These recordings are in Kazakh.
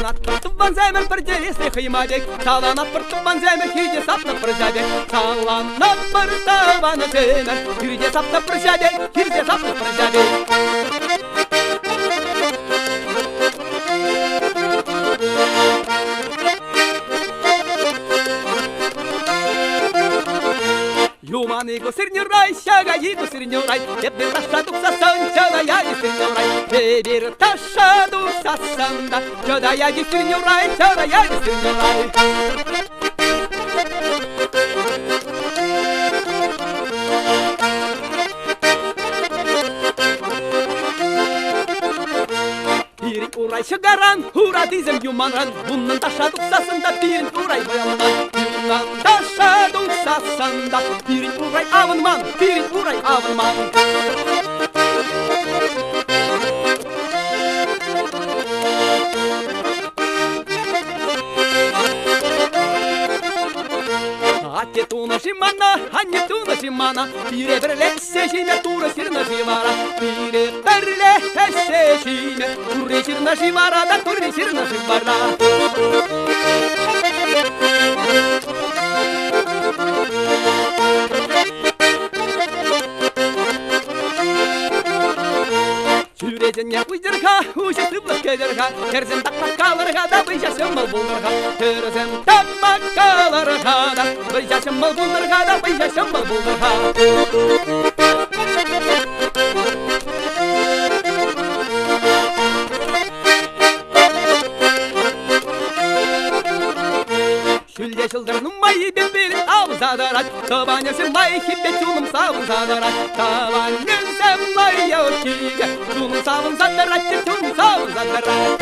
Саланаттыртып земер перделесте хыймадек, саланаттыртып земер хиде сапны прыжадек, саланаттыртып земер хиде сапны прыжадек, хиде сапны прыжадек. Юманиго сирнюрай, шагаиду сирнюрай, ебер ташаду сасан, чадаяги сирнюрай, ебер ташаду сасанда, чадаяги сирнюрай, чадаяги сирнюрай. Пирин урай шагаран, ура дизем юманран, буннан ташаду сасанда, пирин урай баянман, буннан ташаду сасанда, пирин урай аванман, пирин урай аванман. Ате туна шимана, ане туна шимана, пире берле сешиме тура сирна шивара, пире берле сешиме тура сирна шивара, да тура сирна шивара. Сюрезенне уйдырга, ушасыплы кедерга, терзен такмаккаларга да быйжасым мал булдырга, терзен такмаккаларга да быйжасым мал булдырга да быйжасым мал булдырга. Шүлде шылдырным майы бембелі ауызадарат, табанесім май хиппе чуным савын задарат, табанесім май яукиге, чуным савын задарат, чуным савын задарат.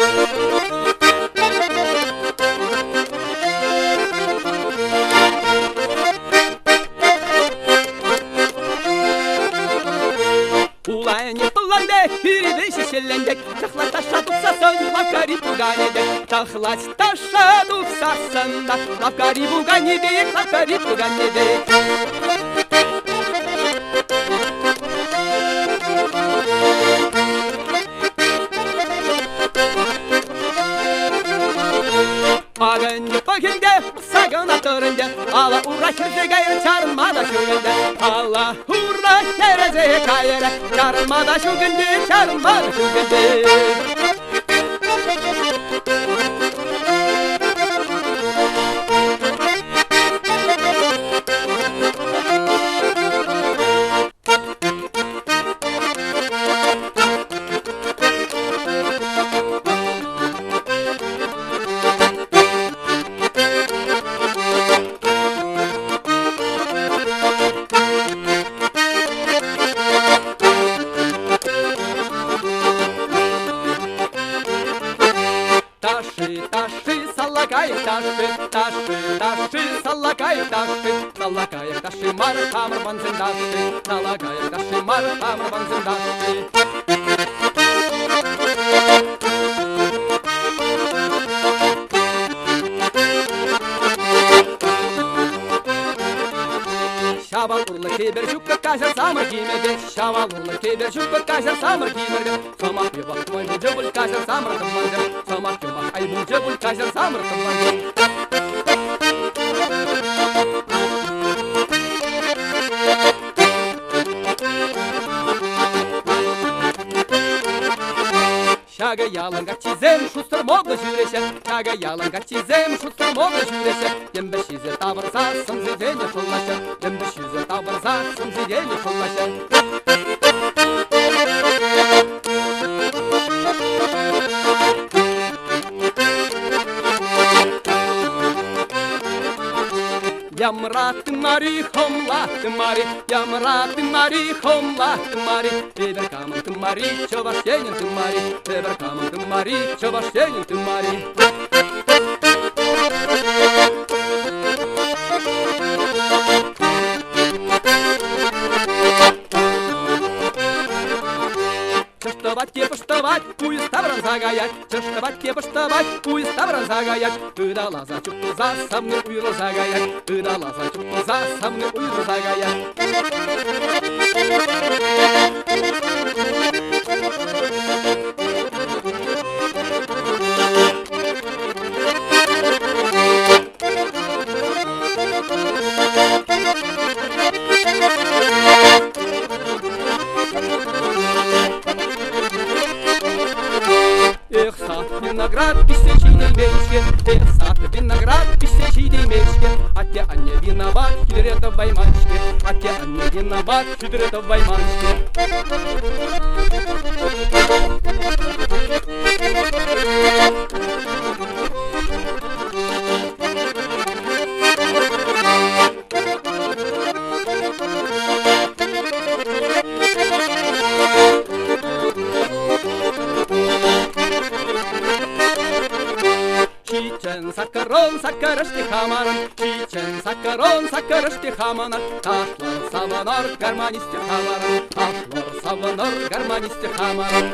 Улайне пыланде, пиребей шешелендек, тахлать ташаду сасан, лавкари пуганедек, тахлать ташаду сасан, лавкари пуганедек, лавкари пуганедек. Пагынде пагынде, сагын атырынде, ала ура херзе гайры чарынмада шөгінде, ала ура херзе гайры чарынмада шөгінде, чарынмада шөгінде. Салакаев таши мар хамар банзен даши, салакаев таши мар хамар банзен даши. Şaval urla keber şukka kaşar samar giymede, şaval urla keber şukka kaşar samar giymede. Samak yobak moy bu cebul kaşar samar kımmanca, samak yobak ay bu cebul kaşar samar kımmanca. Şaga yalanga çizem şustır moğla jüreşer, şaga yalanga çizem şustır moğla jüreşer. Yembeş yüze tavırsa sımzideni şullaşır, yembeş yüze tavırsa sımzideni şullaşır. Yamra tımari homla tımari, yamra tımari homla tımari, beber kamın tımari, çavaşenin tımari, beber kamın tımari, çavaşenin tımari. Пыштавать, куй ставран загаять, пыштавать, куй ставран загаять. Ыдала за чупту за самны уйру загаять, ыдала за чупту за самны уйру загаять. мечке, сад виноград, пищащий мечке. Атя не виноват, хитрой мальчики, атя не виноват, хитрой мальчики. Чичен сакарон, сакарышты хамаран, чичен сакарон, сакарышты хаманар, ташлар саванар, гармонисты хамаран, ташлар саванар, гармонисты хамаран.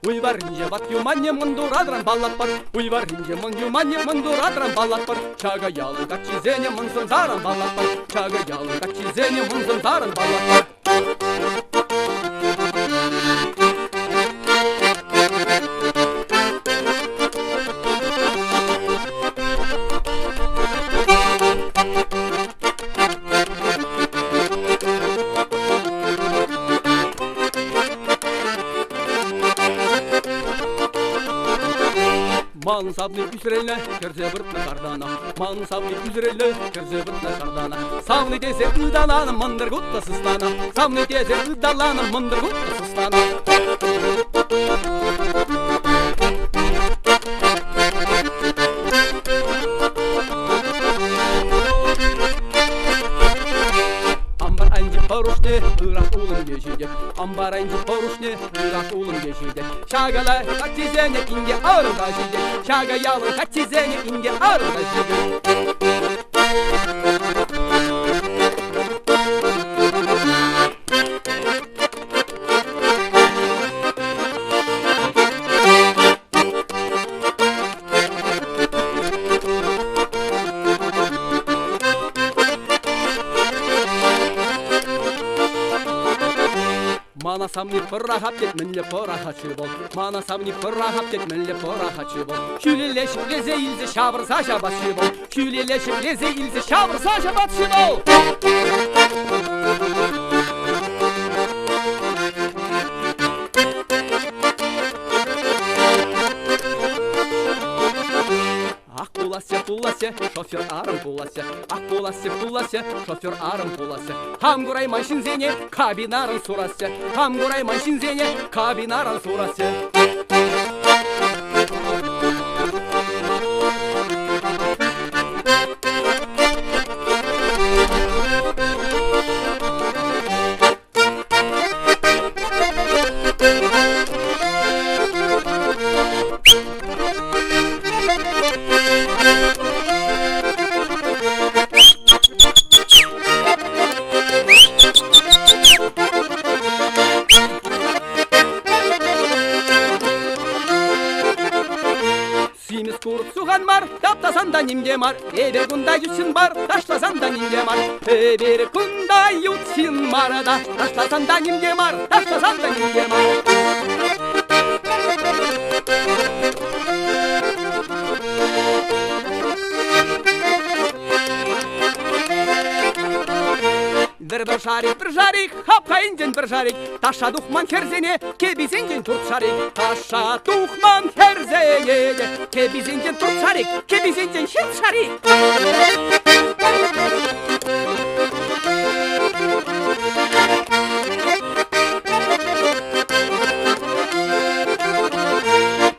Уйваринже бат юманне мандурадран баллат бар, уйваринже ман юманне мандурадран баллат бар, чага ялы как чизене мансın заран баллат бар, чага ялы как чизене мансın заран баллат бар. Мансабный üzerine kerze bırtna kardana, Мансабный üzerine kerze bırtna kardana. Savны teze ıdalanım mındır gutta sıstana, Savны teze ıdalanım mındır gutta sıstana. Порушне, ырак улым geçecek. Ambarayınca poruşne, ırak ulum geçecek. Şagalar kaç çizene inge ağrım taşıyacak. Şaga yalın kaç çizene inge ağrım taşıyacak. Мана самни пырахап кет мінле пырахачы бол. Мана самни пырахап кет мінле пырахачы бол. Күлелешіп лезе илзе шабырса шабатшы бол. Күлелешіп лезе илзе шабырса шабатшы бол. Пулася, шофер арым пулася, ак пулася, шофер арым пулася. Хамгурай машинзене, кабинарын сурася, хамгурай машинзене, кабинарын сурася. Sugan mar, taptasan da nimge mar, eber kunda yutsin bar, taşlasan da nimge mar. Eber kunda yutsin mar da, taşlasan da nimge mar, taşlasan da nimge mar. Bir şarik, hapka incin bir şarik. Taşa duhman kerzene, kebiz incin turt şarik. Taşa duhman kerzene, kebiz incin turt şarik, kebiz incin şit şarik.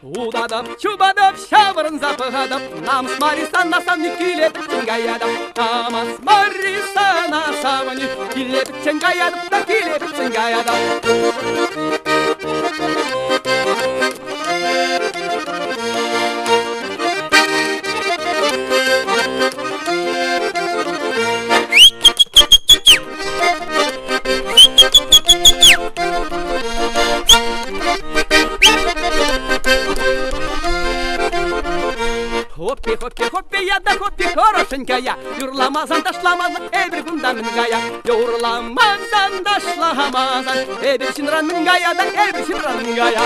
Udadıp, çubadıp, şavırın zapıhadıp, Namız marisa nasam nikile bitçin gayadıp, Namız marisa nasam nikile bitçin gayadıp, Nakile bitçin gayadıp. Хоппи, я да хоппи, хорошенькая, юрламазан ташламазан, эбір күнда мінгая. Юрламазан ташламазан, эбір синран мінгая да, эбір синран мінгая.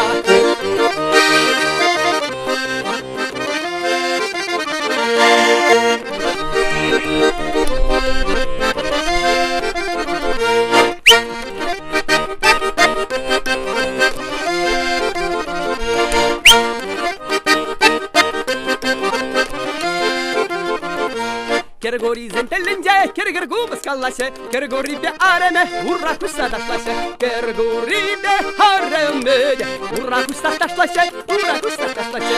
калласе, кергорибе ареме, ура куса ташласе, кергорибе ареме, ура куса ташласе, ура куса ташласе.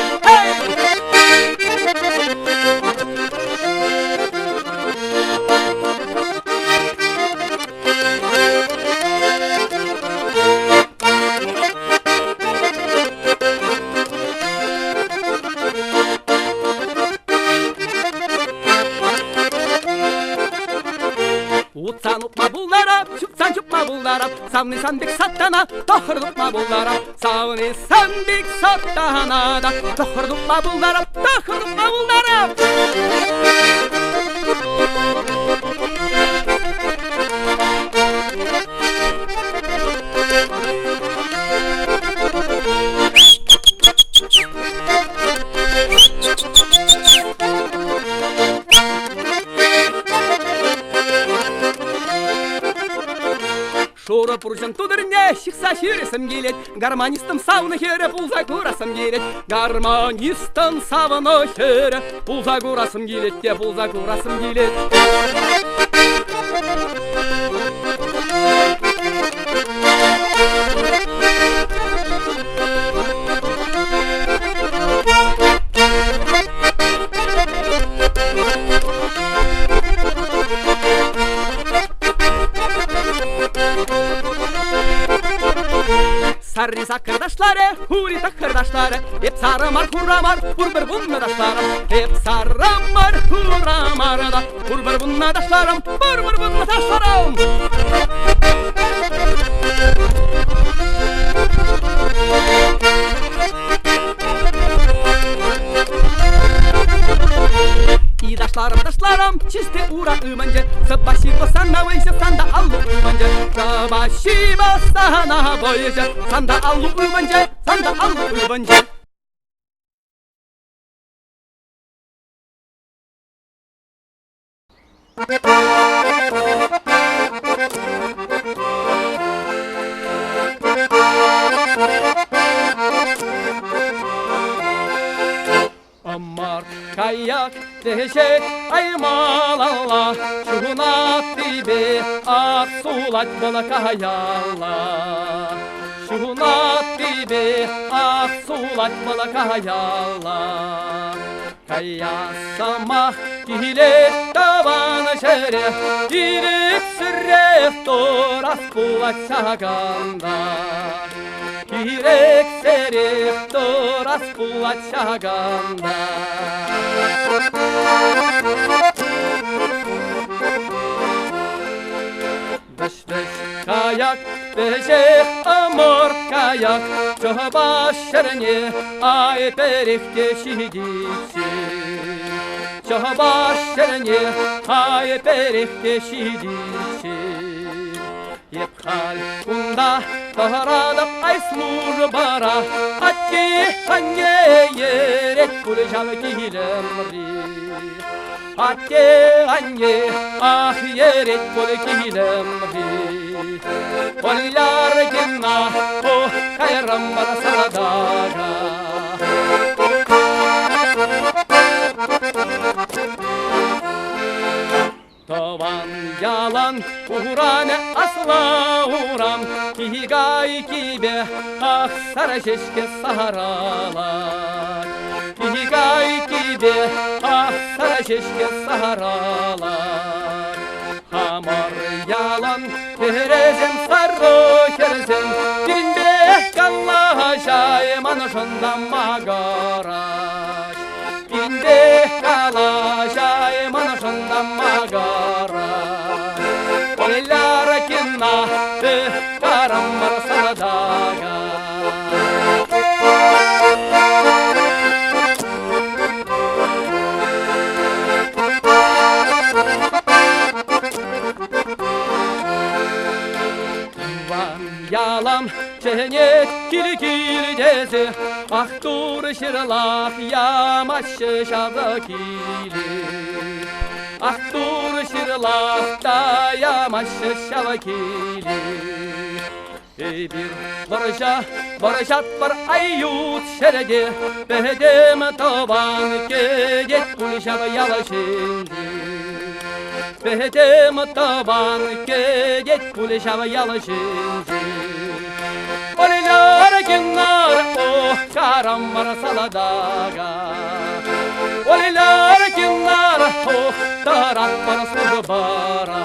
Утсан утма буллара, чупсан чупма буллара, савны санбек саттана, тохырдупма буллара, савны санбек саттана да, тохырдупма буллара, тохырдупма буллара. Шура пуржан тудырне шықса шересім келет, гармонистым сауны хері пулза көрасым келет, гармонистым сауны хері пулза көрасым келет, де пулза көрасым келет. Sarrisa kırdaşları, hurita kırdaşları, hep sarımar huramar, burbur bununla daşlarım. Hep sarımar huramar da, burbur bununla daşlarım, burbur bununla daşlarım. И daşlarım, чисте ура ыманже, спасибо санда войся, санда аллу ыманже, спасибо санда войся, санда аллу ыманже, санда аллу ыманже. Амар каяк дешет аймалала, шуна тебе аксулать была каяла. Шуна тебе аксулать была каяла. Кая сама киле таван шере, ирек сырек то раскулать саганда. Kirek serek to raspulać szaganda. Weź kajak, weź amor kajak, czoba szernie, aj perechcie sidzicie. Czoba szernie, aj perechcie sidzicie. Епхал кунда тарадап ай службара, атке ханге ерек кулжал килемри. Атке ханге ах ерек кул килемри. Оллар кенна о кайрам барсадага. Таван ялан уране асла урам, кигай кибе ах сара шешке саралар. Кигай кибе ах сара шешке саралар. Хамар ялан терезем сарро керзем, динбе калла жай манышында магараш. Динбе калла жай манышында магараш. Оллар кенна карам марсадага. Ялам ченет кили дези, ах тур ширлах ямашы шабакили. Ах тур ширлах та ямашы шабакили. Bir barışat var ayyut şerede, behedem tavan keget kulşab yalaşindi. Betem taban keget kule şava yalışınca Olilar kennar oh karam var saladaga Olilar kennar oh tarat var sudbara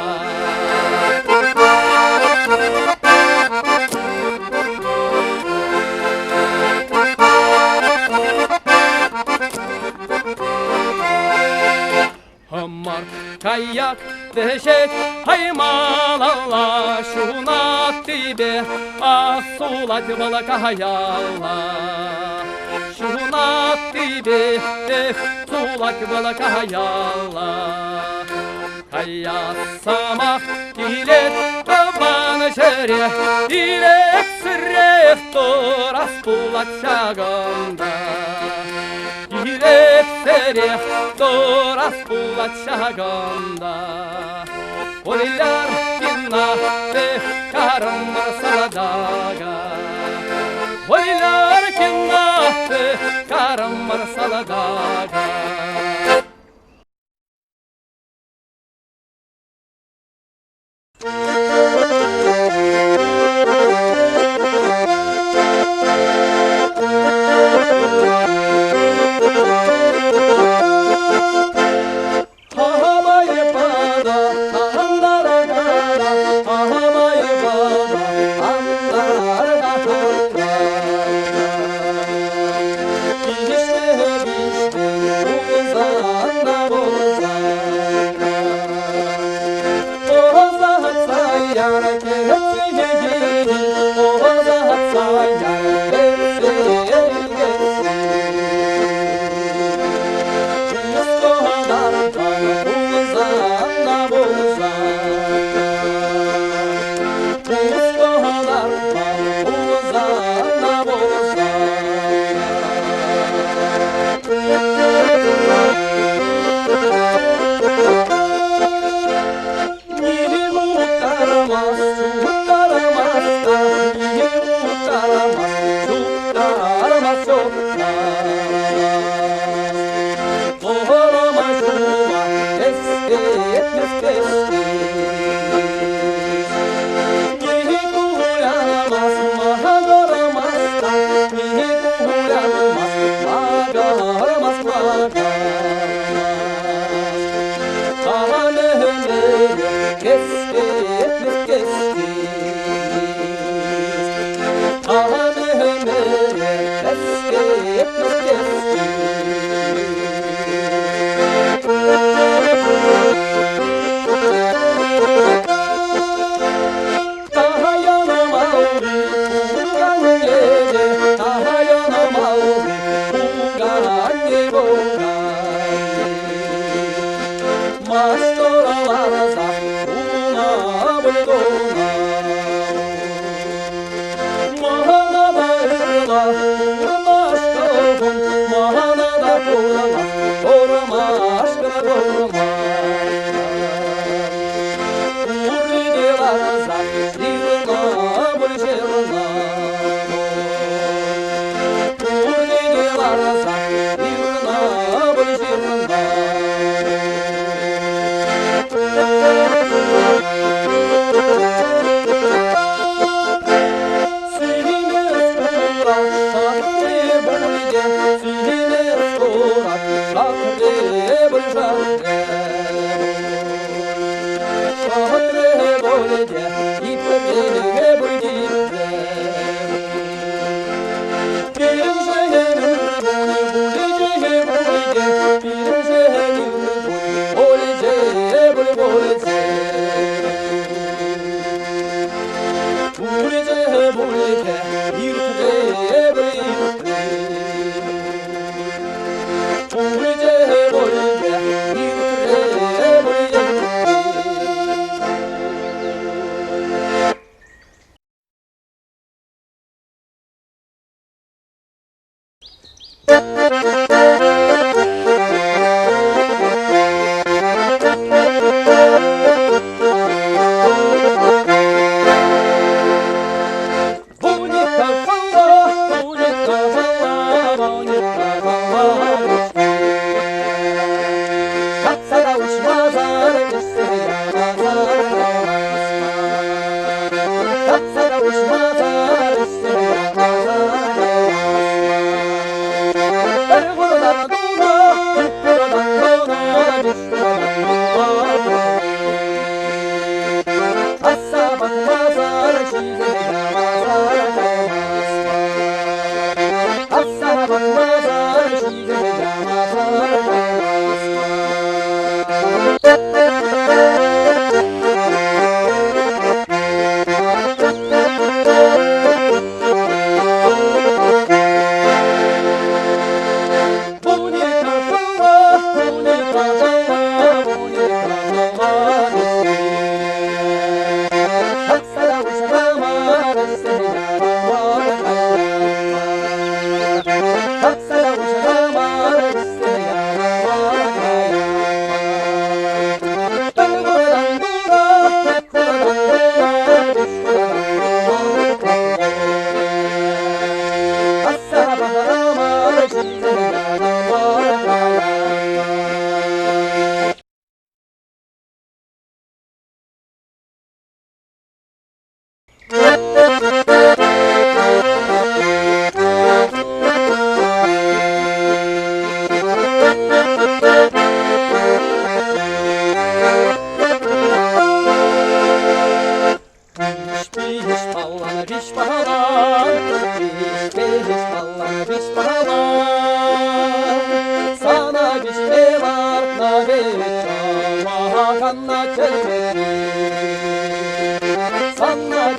Hamar kayak dehşet haymalala şuna tibe asulat balak hayalla şuna tibe sulat balak hayalla kayas samak ile taban şereh ile sırreh toras bulat şaganda Direk sereh doras bulat şaganda Olilar kinna ve karam var saladaga Olilar kinna ve karam var saladaga Mas toda la raza, una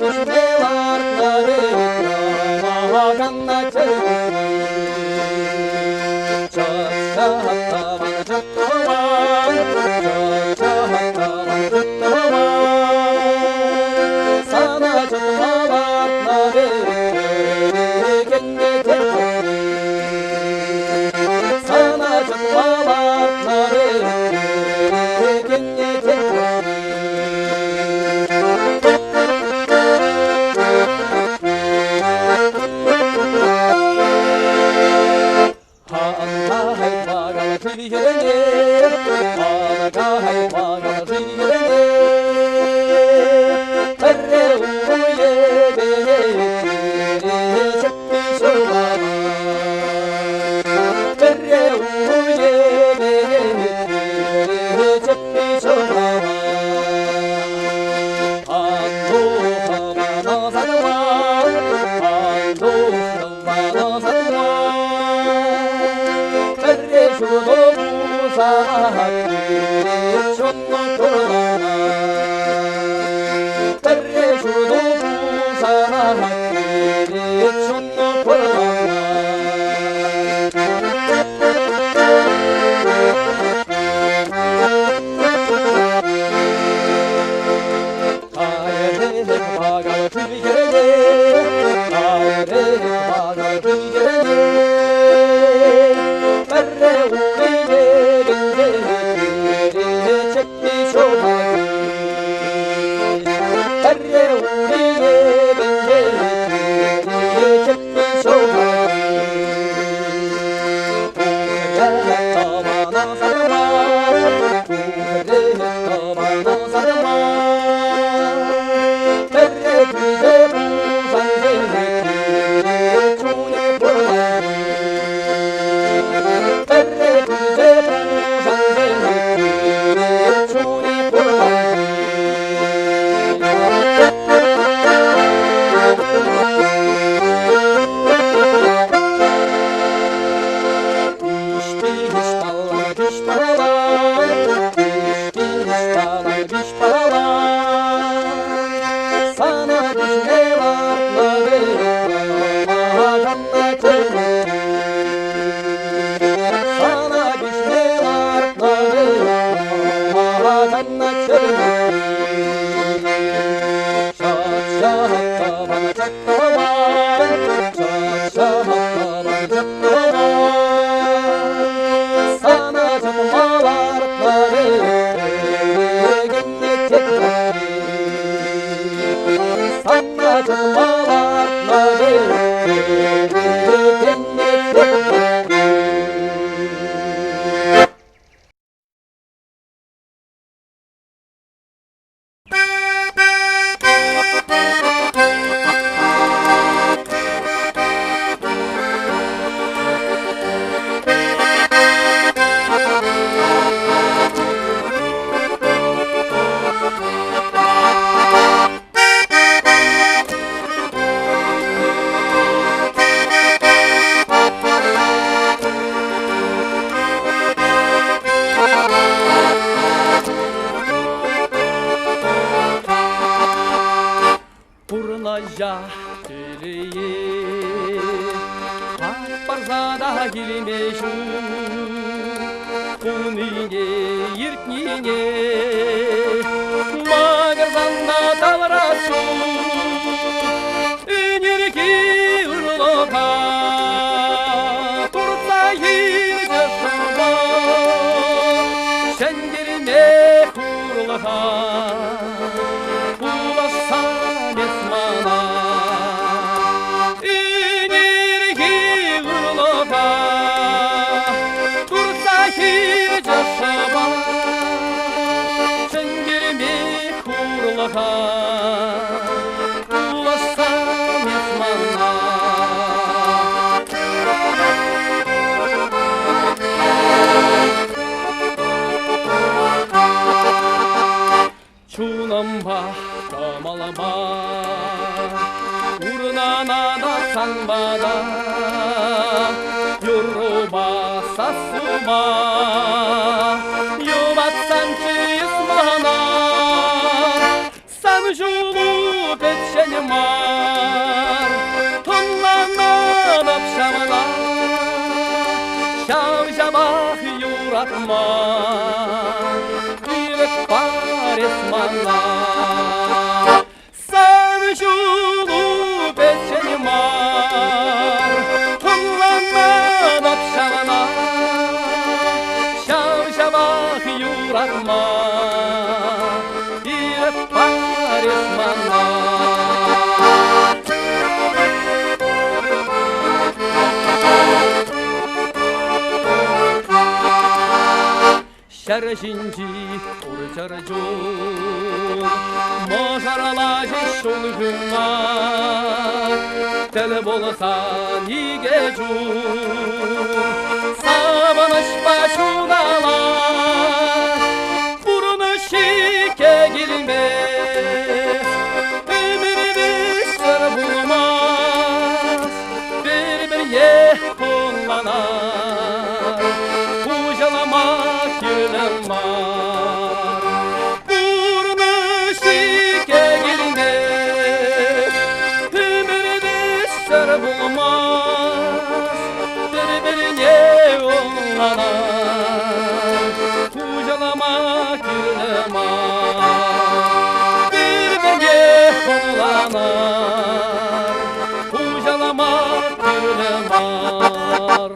düşmeler nare Maganna çevir Çat bana çattılar Çat bana çattılar Sana çattılar nare Kendi çevir Sana çattılar nare Kendi çevir Çunamba kamalama Urnana da sanbada Yoruba sasuma Yobatsan çizmana Sanjulu peçenim Şərəşinci urçarcun Moşaralaşı şol günlar Teleb olsan igecun Savanış başudalar Burunu şike girmez Ömrümüz sır bulmaz Bir ye kollanar Ucalamak yılım var Burnu şike girmez Ömrümüz sır bulmaz Birbirine ollanar Ucalamak yılım var Birbirine ollanar Ucalamak yılım var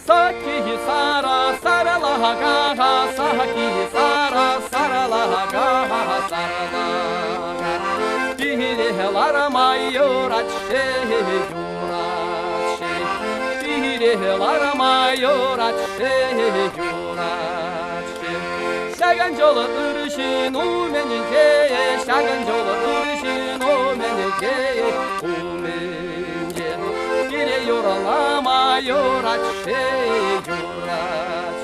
Saki sara sara laga saki sara sara laga sara Dihler mayorat yurat Dihler mayorat yurat Şagan jolu ırışın o menike Şagan jolu ırışın o menike O menike Gire yoralama yorat yurat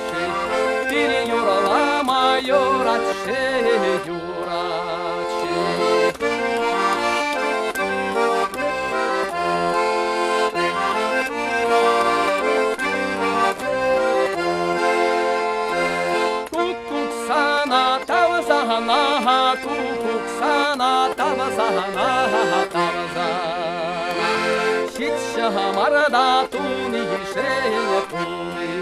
Gire yoralama yorat yurat Kukuk sana tavzana Kukuk sana tavzana tavzana Şit şamarda tuni şeye tuni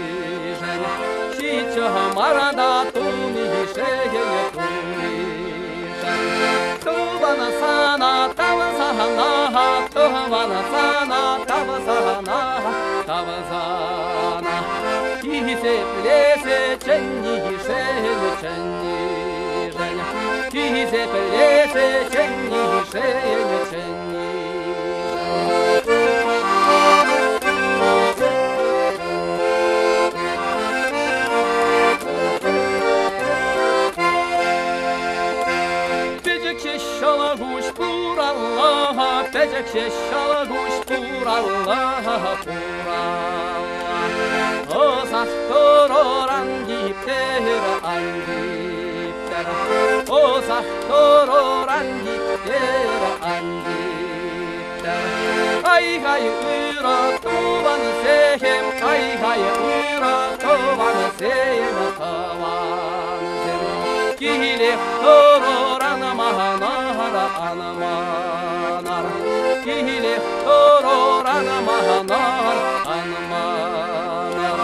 Şit şamarda tuni şeye tuni Tuvana sana tavzana Tuvana sana tavzana tavzana Kiseplese çenni şeye çenni Kiseplese çenni şeye çenni Pecek şala kuş pur Allah'a Pecek şala kuş pur Allah'a pur Allah O sahtor oran gipter angipter O sahtor oran gipter angipter Ay hay ıra tuvan sehem Ay hay ıra tuvan sehem Tavan sehem Kihile tororan mahanara anamanar Kihile tororan mahanar anamanar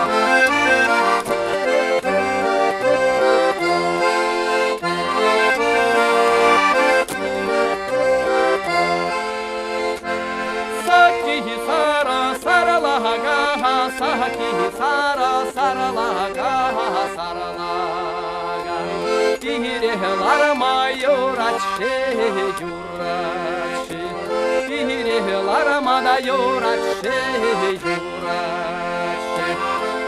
Saki sara sara laga Saki sara sara laga sara laga Dihler mayorat yurat Dihler mayorat yurat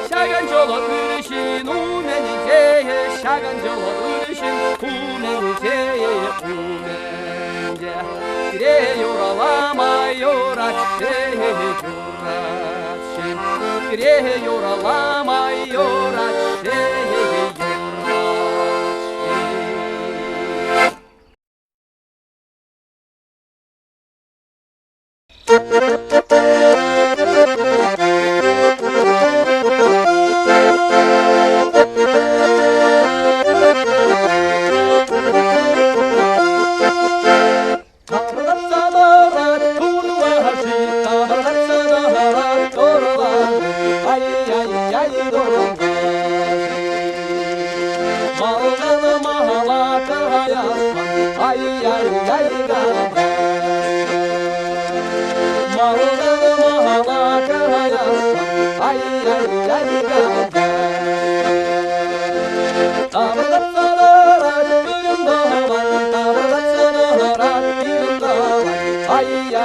Şagan jolu ırışın umenice Şagan jolu ırışın umenice umenice Gire yoralama yorat yurat Gire yoralama yorat yurat Ay ay ay ay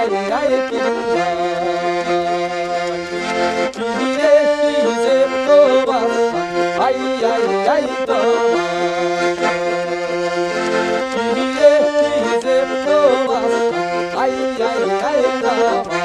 ай-яй-яй, пиндай. Кирехизе тобасан, ай-яй-яй, тобасан. Кирехизе тобасан, ай-яй-яй, тобасан.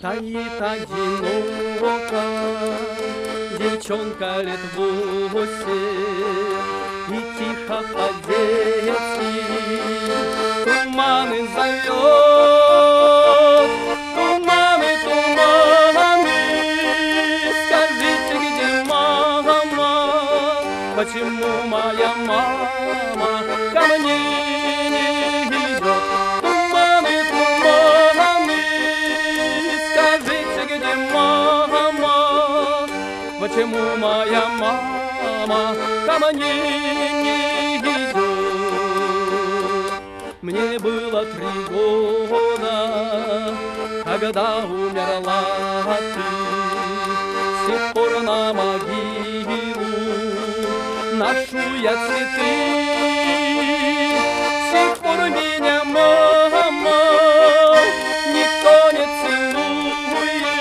Стоит одиноко девчонка лет 8 и тихо по-детски туманы зовет, туманы, туманы. Скажите, где мама, почему моя мама ко мне не идет? Туманы, туманы. Скажите, где мама, почему моя мама ко мне не идет? Мне было 3 года, когда умерла ты. С тех пор на могилу ношу я цветы. С тех пор меня мама никто не целует,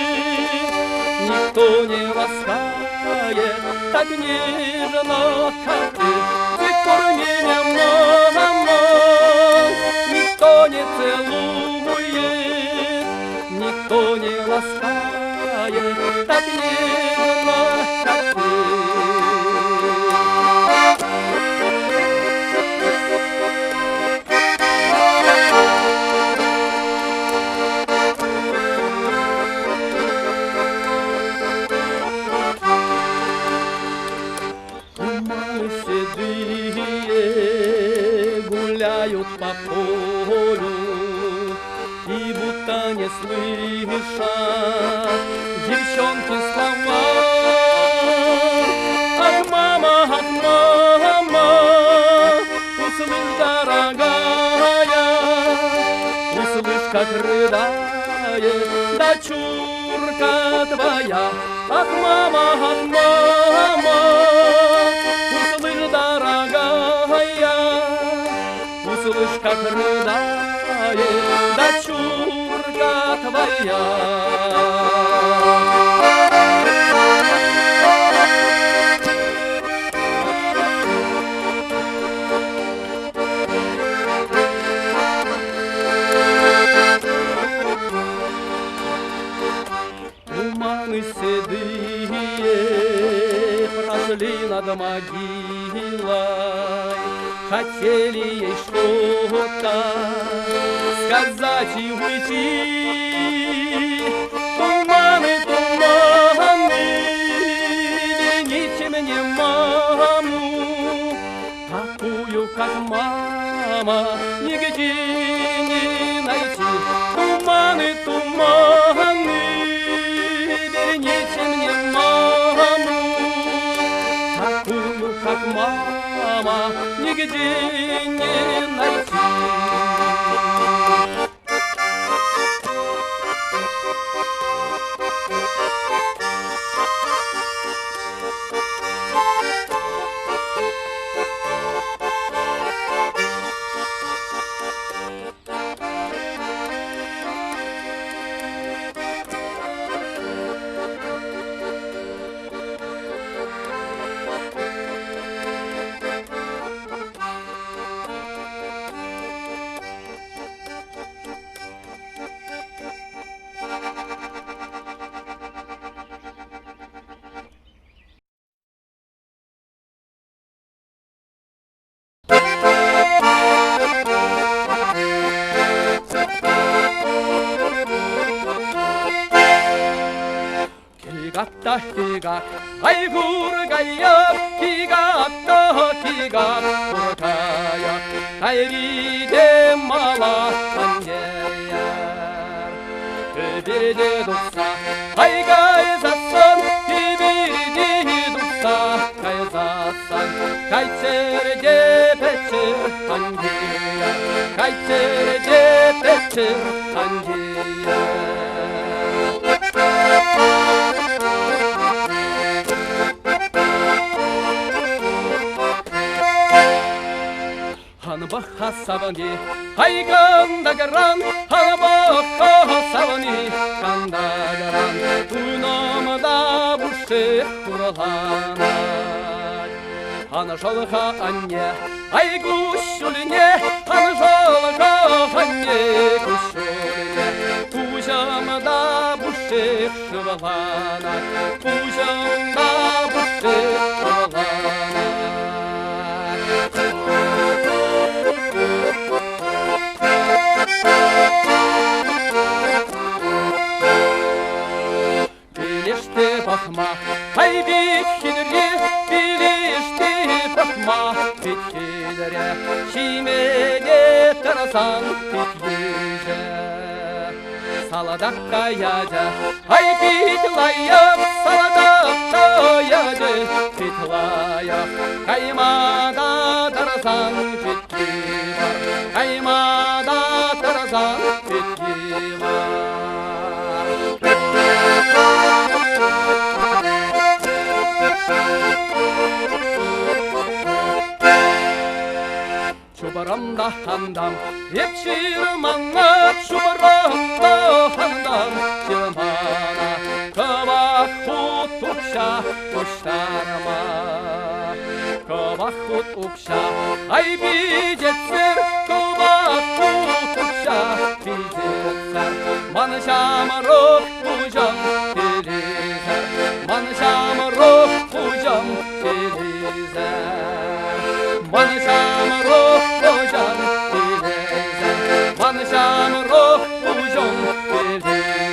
никто не ласкает так нежно, как ты. С тех пор меня мама никто не целует, так нежно, как ты. Туманы седые гуляют по полю, и будто не слышат девчонки слова. Ах, мама, услышь, дорогая, услышь, как рыдает дочурка твоя. Ах, мама, услышь, дорогая, услышь, как рыдает дочурка твоя. Туманы седые прошли над могилой, хотели ей что-то сказать и уйти. Туманы, верните мне маму, такую, как мама, нигде не найти. Туманы, верните мне маму, такую, как мама, нигде не найти. 기각 아이 구르가야 기각 또 기각 구르가야 달리대 말아 한제야 비비리 독사 아이가 자선 비비리 독사 가야자산 가이체르제 배치 한제야 가이체르제 배치 한제야 한바하 사바니 아이 간다가란 한바하 사바니 간다가란 두놈다 부시 kuralana Anажолха анне ай гущулине Anажолха анне гущулине Тузямда буши швалана Тузямда буши швалана Билиш ты пахма, ай бит хидре, билиш ты пахма, бит хидре, шимеде тарасан бит еже. Саладакка яде, ай бит лая, саладакка яде, бит лая, каймада тарасан бит ева, каймада тарасан бит ева. Çubaramda handam, hep çırmana Çubaramda handam, çırmana Kavak tutukşa kuşlarıma Kavak tutukşa ay bicetser Kavak tutukşa bicetser Bana şamarok bucan dilizler 산샴으로 우정들리세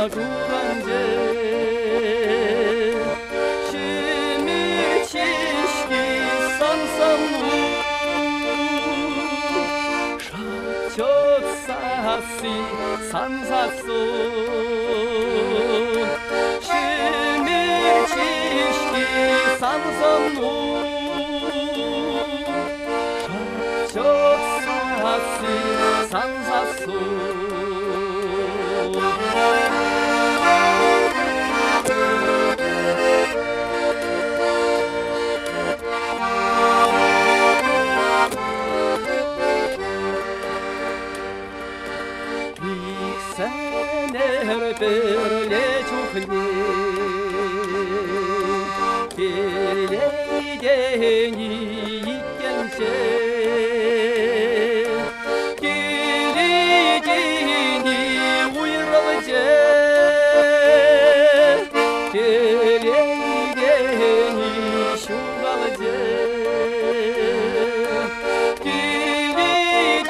구간제 시미치시기 산산무 샤적사시 산사소 시미치시기 산산무 샤적사시 산사소 Berle çokni Geleyeni gençe Geleyeni uyralıca Geleyeni şugalıca Geleyeni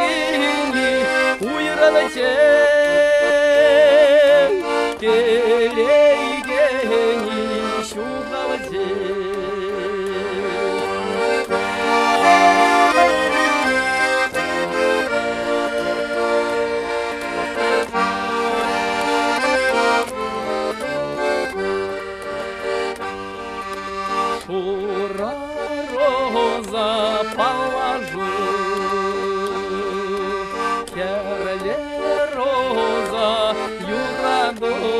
uyralıca Geleyeni şugalıcı Шура роза положу Керле роза юраду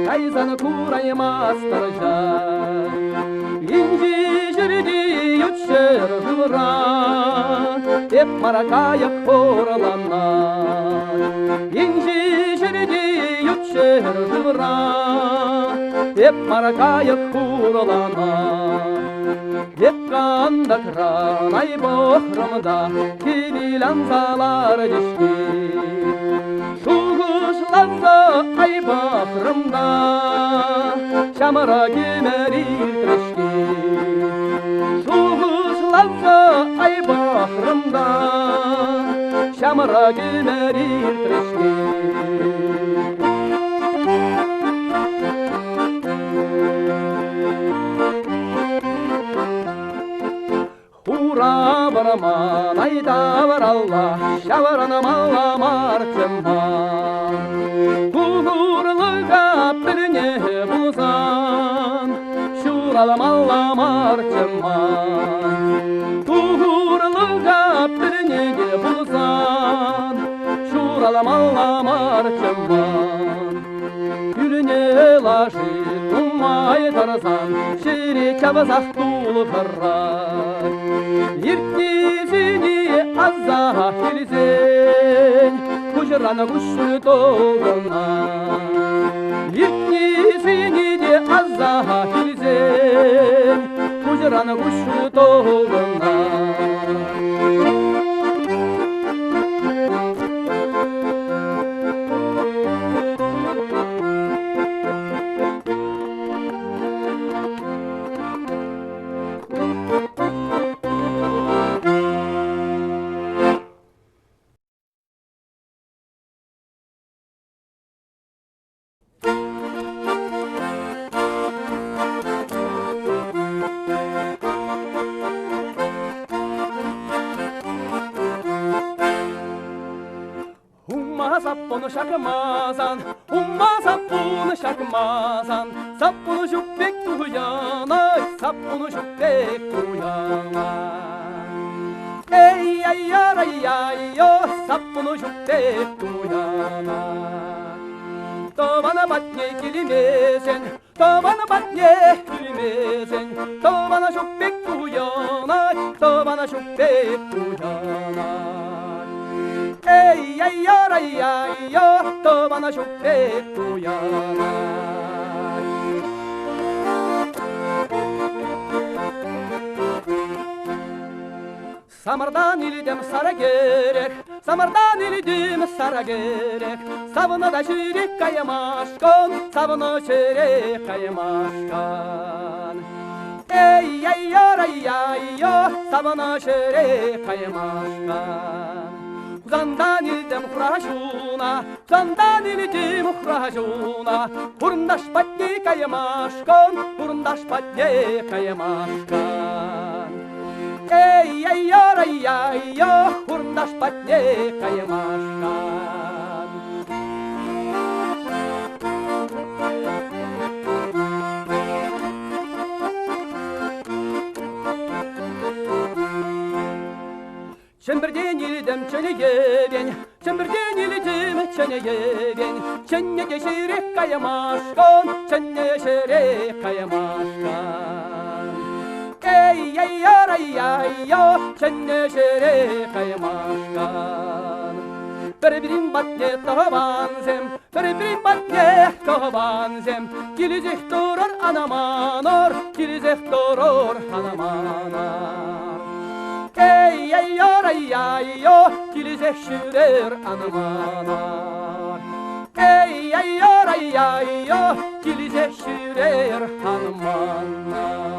Кайзаны кураймастыржа Инжи жүрді ютшыр жылра Деп маракайық боралана Инжи жүрді ютшыр жылра Деп маракайық боралана Деп қанда кран ай бохрымда Килиланзалар жешке Шуғышланса ай бақырымда Шамыра кемерир трешке Шуғышланса ай бақырымда Шамыра кемерир трешке Хурава табырман, ай табыр алла, шабырыным алла марчыман. Куғырлыға біріне бұлзан, шуралым алла марчыман. Куғырлыға біріне бұлзан, шуралым алла марчыман. Гүліне лажы тумай тарзан, шире кабызақ тулы қырран. Ертесіне аза келсен, күжіраны күші толғынан. Ертесіне де аза келсен, күжіраны күші толғынан. Саппуны шакмасан, умма саппуны шакмасан, саппуны шукбек туянай, саппуны шукбек туянай. Эй, ай, ай, ай, саппуны шукбек туянай. Тобана батне келемесен, тобана батне келемесен, тобана шукбек туянай, тобана шукбек туянай. Ey, ay, ay, ay, to bana şükret uyanay. Samardan ilidim sara gerek, samardan ilidim sara gerek. Savına da şirik kayamaşkan, savına şirik kayamaşkan. Ey, ay, ay, ay, savına şirik kayamaşkan. Zandan ildim hraşuna, zandan ildim hraşuna. Hurundaş patne kayamaşkan, hurundaş patne kayamaşkan. Ey, ay, ay, ay, hurundaş patne kayamaşkan. Çembirden ildim çeneye ben, çembirden ildim çeneye ben. Çeneye şerek kayamaşkan, çeneye şerek kayamaşkan. Ey, ay, ay, ay, çeneye şerek kayamaşkan. Birbirim batne tabanzem, birbirim batne tabanzem. Gilizek durur anamanor, gilizek durur anamanor. Ey, ay, ay, ay, gilizek şürer anamanar. Ey, ay, ay, ay, gilizek şürer anamanar.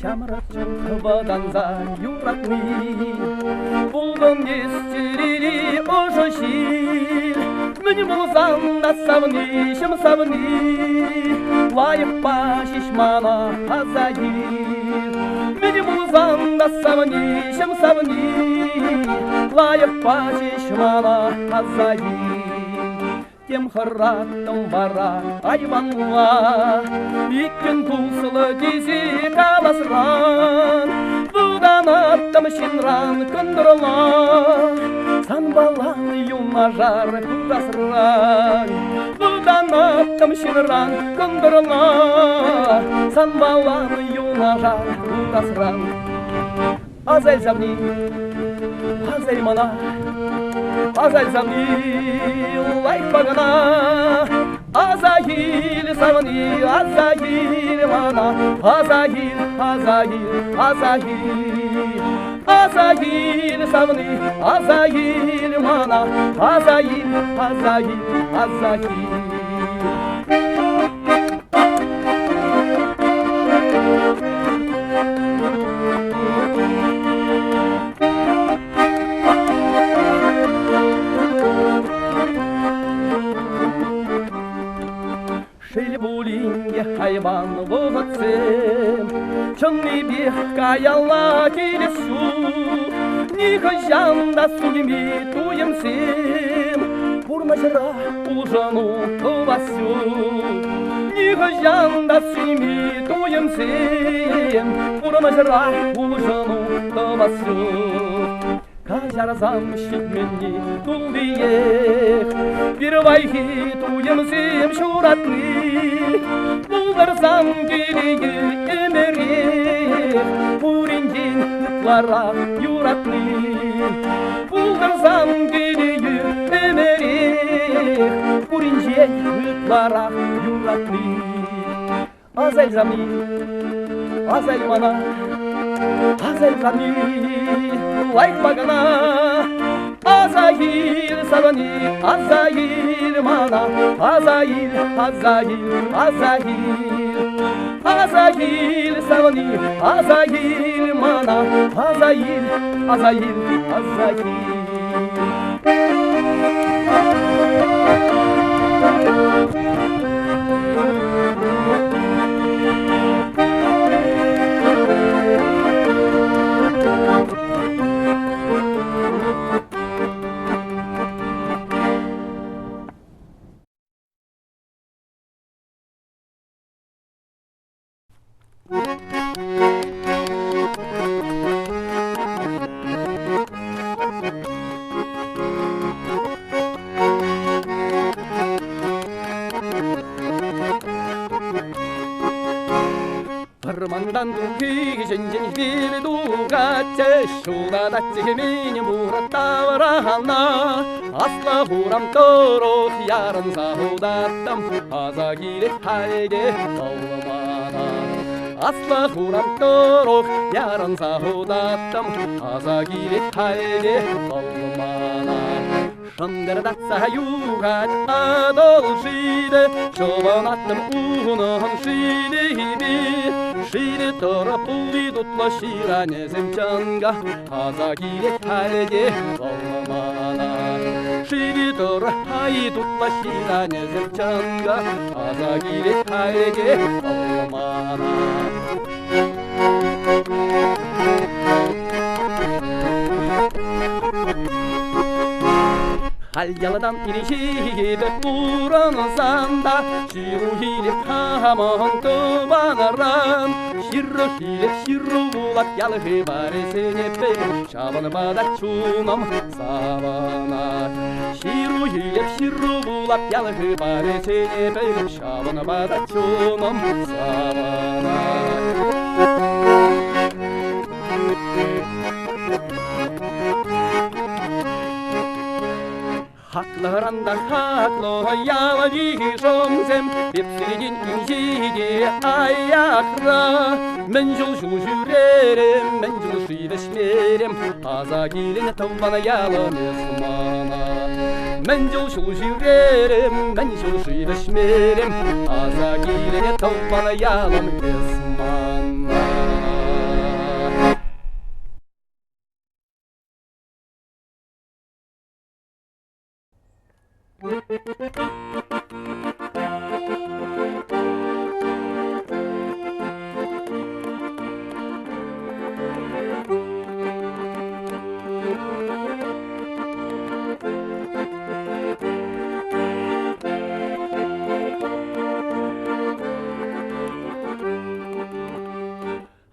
Şamraqçın badanza yurakni, buldum estirili oşo şil. Meni bulsam da savnişim savni, layık şişmana azayil. Meni bulsam da savnişim savni, layık şişmana azayil. Тем хыраттым бара айванла, иккен пулсылы дези каласыран. Будан аттым шинран күндірла, сан балан юнажар күрасыран. Будан аттым шинран күндірла, сан балан юнажар күрасыран. Азай замни, азай мана, азай замни, лайк багана. Азаиль савни, Азаиль мана, Азаиль, Азаиль, Азаиль. Азаиль савни, Азаиль мана, Азаиль, Азаиль, Азаиль. Шельбулинге хайван волоцем, Чонный бег каяла келесу, Нихожанда судьми туемсем, Пурмажра ужану товасю. Нихожанда судьми туемсем, Пурмажра ужану товасю. Кажарзам шитменни тулдиех, Первайхи туемсем шуратны, Булгарзам келеге эмерех, Пуринжен ытлара юратны, Булгарзам келеге эмерех, Пуринжен ытлара юратны. Азаль замни, азаль мана, Азаль замни, лайк багана, Азаиль савани, Азаиль мана, Азаиль, Азаиль, Азаиль. Азаиль савани, Азаиль мана, Азаиль, Азаиль, Азаиль. Пармандан дуги женжен били гаче, Шуда даче мини мураттаварана, Асла хурам торох яран захудаттам, Азагиле хайде ауламана. Асла хурам торох яран захудаттам, Азагиле хайде ауламана. Шандырдатса югат адолшиде, Шованаттым угунам шидеби, Шиде тора пулди дутла ширанезем чанга, Азагиле хайде ауламана. Шиде тора хай дутла ширанезем чанга, Азагиле хайде ауламана. Halyalıdan ilişiyle uğranızanda, Şiru hilip hamon tubanaran, Şirru hilip şirru bulat yalığı bari senepe, Şabanı badat çunam savana. Şiru hilip şirru bulat yalığı bari senepe, Şabanı badat çunam savana. Haklaranda haklı yalıgışımsem, Hepsinin incidi ayakra. Mencul şujurerim, mencul şideşmerim, Azagilin tavana yalım esmana. Mencul şujurerim, mencul şideşmerim, Azagilin tavana yalım esmana.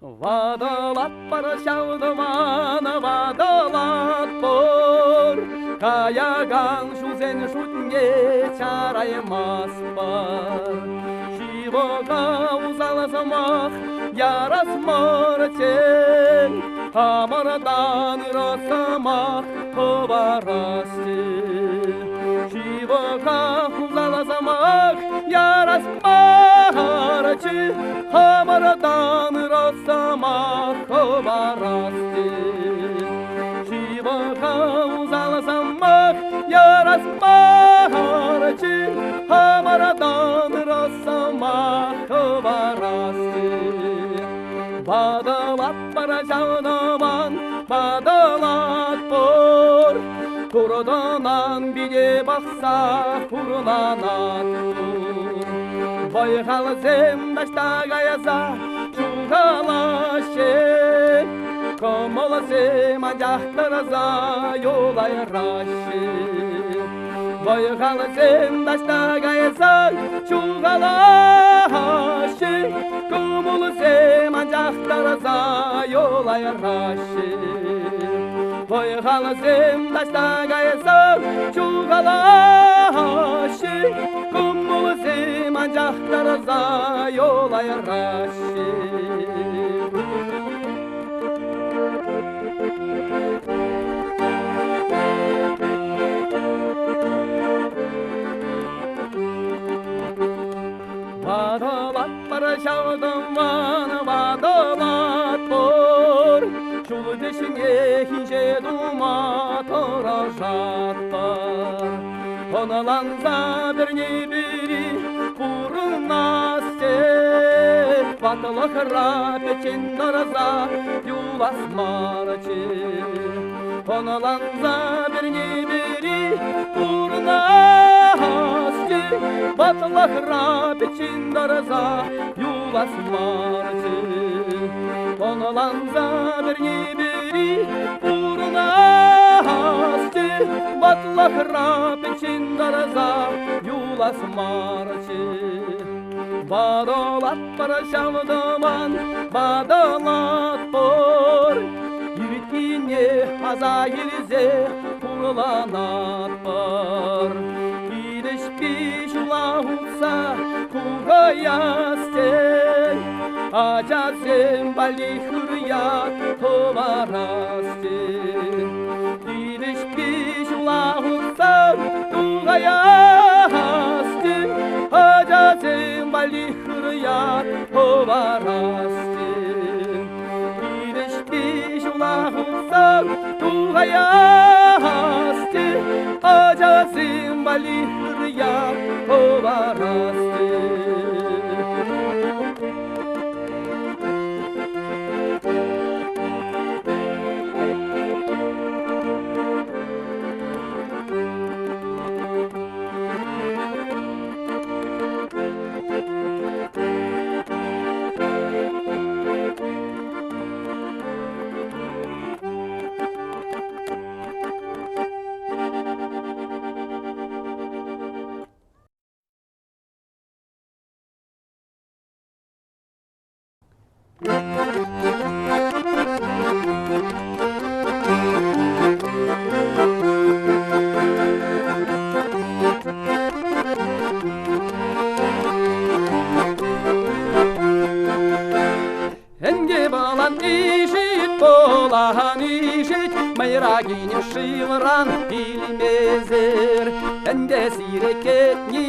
Vadalat para şavdımana vadalat bor, Kayagan şuzen şutnge çaraymas bar. Şivoga uzalasamak yarasmar çen, Amardan rasamak tovarasti. Şivoga uzalasamak ярас марачы, хамарадан росама хобарасты. Шиваха узаласамах, ярас марачы, хамарадан росама хобарасты. Бадалат бара жаудаман, бадалат бор, Курданан биде бақса курланат. Байғалысым дашта ғаяза чуғалашы, Комолысым анжақтыраза йолайрашы. Байғалысым дашта ғаяза чуғалашы, Комолысым анжақтыраза йолайрашы. Байғалысым дашта ғаяза чуғалашы, Комолысым анжақтыраза йолайрашы. Бадалат бара жаудаман, бадалат бор, Жол дешіңе хинже дума тора жатпар. Оналанса бірне бірі бұрынасте, Батылықыра печен дораза юлас марачы. Оналанса бірне бірі бұрынасте, Батылықыра печен дораза юлас марачы. Оналанса бірне бірі бұрынасте, Батылықыра печен дораза юлас марачы. Бадалат бара жаудаман, бадалат бор, Юриткине аза елізе курланат бар. Кидешпи жулағутса куғаястен, Ажазем бали хұрят товарастен. Кидешпи жулағутса куғаястен, Ажазем бали хұрят товарастен. Кидешпи жулағутsa куғаястен, Ажазем бали хұрят товарастен. Энге балан ишит, болан ишит, Майрагине шилран илмезер. Энде сирекетни,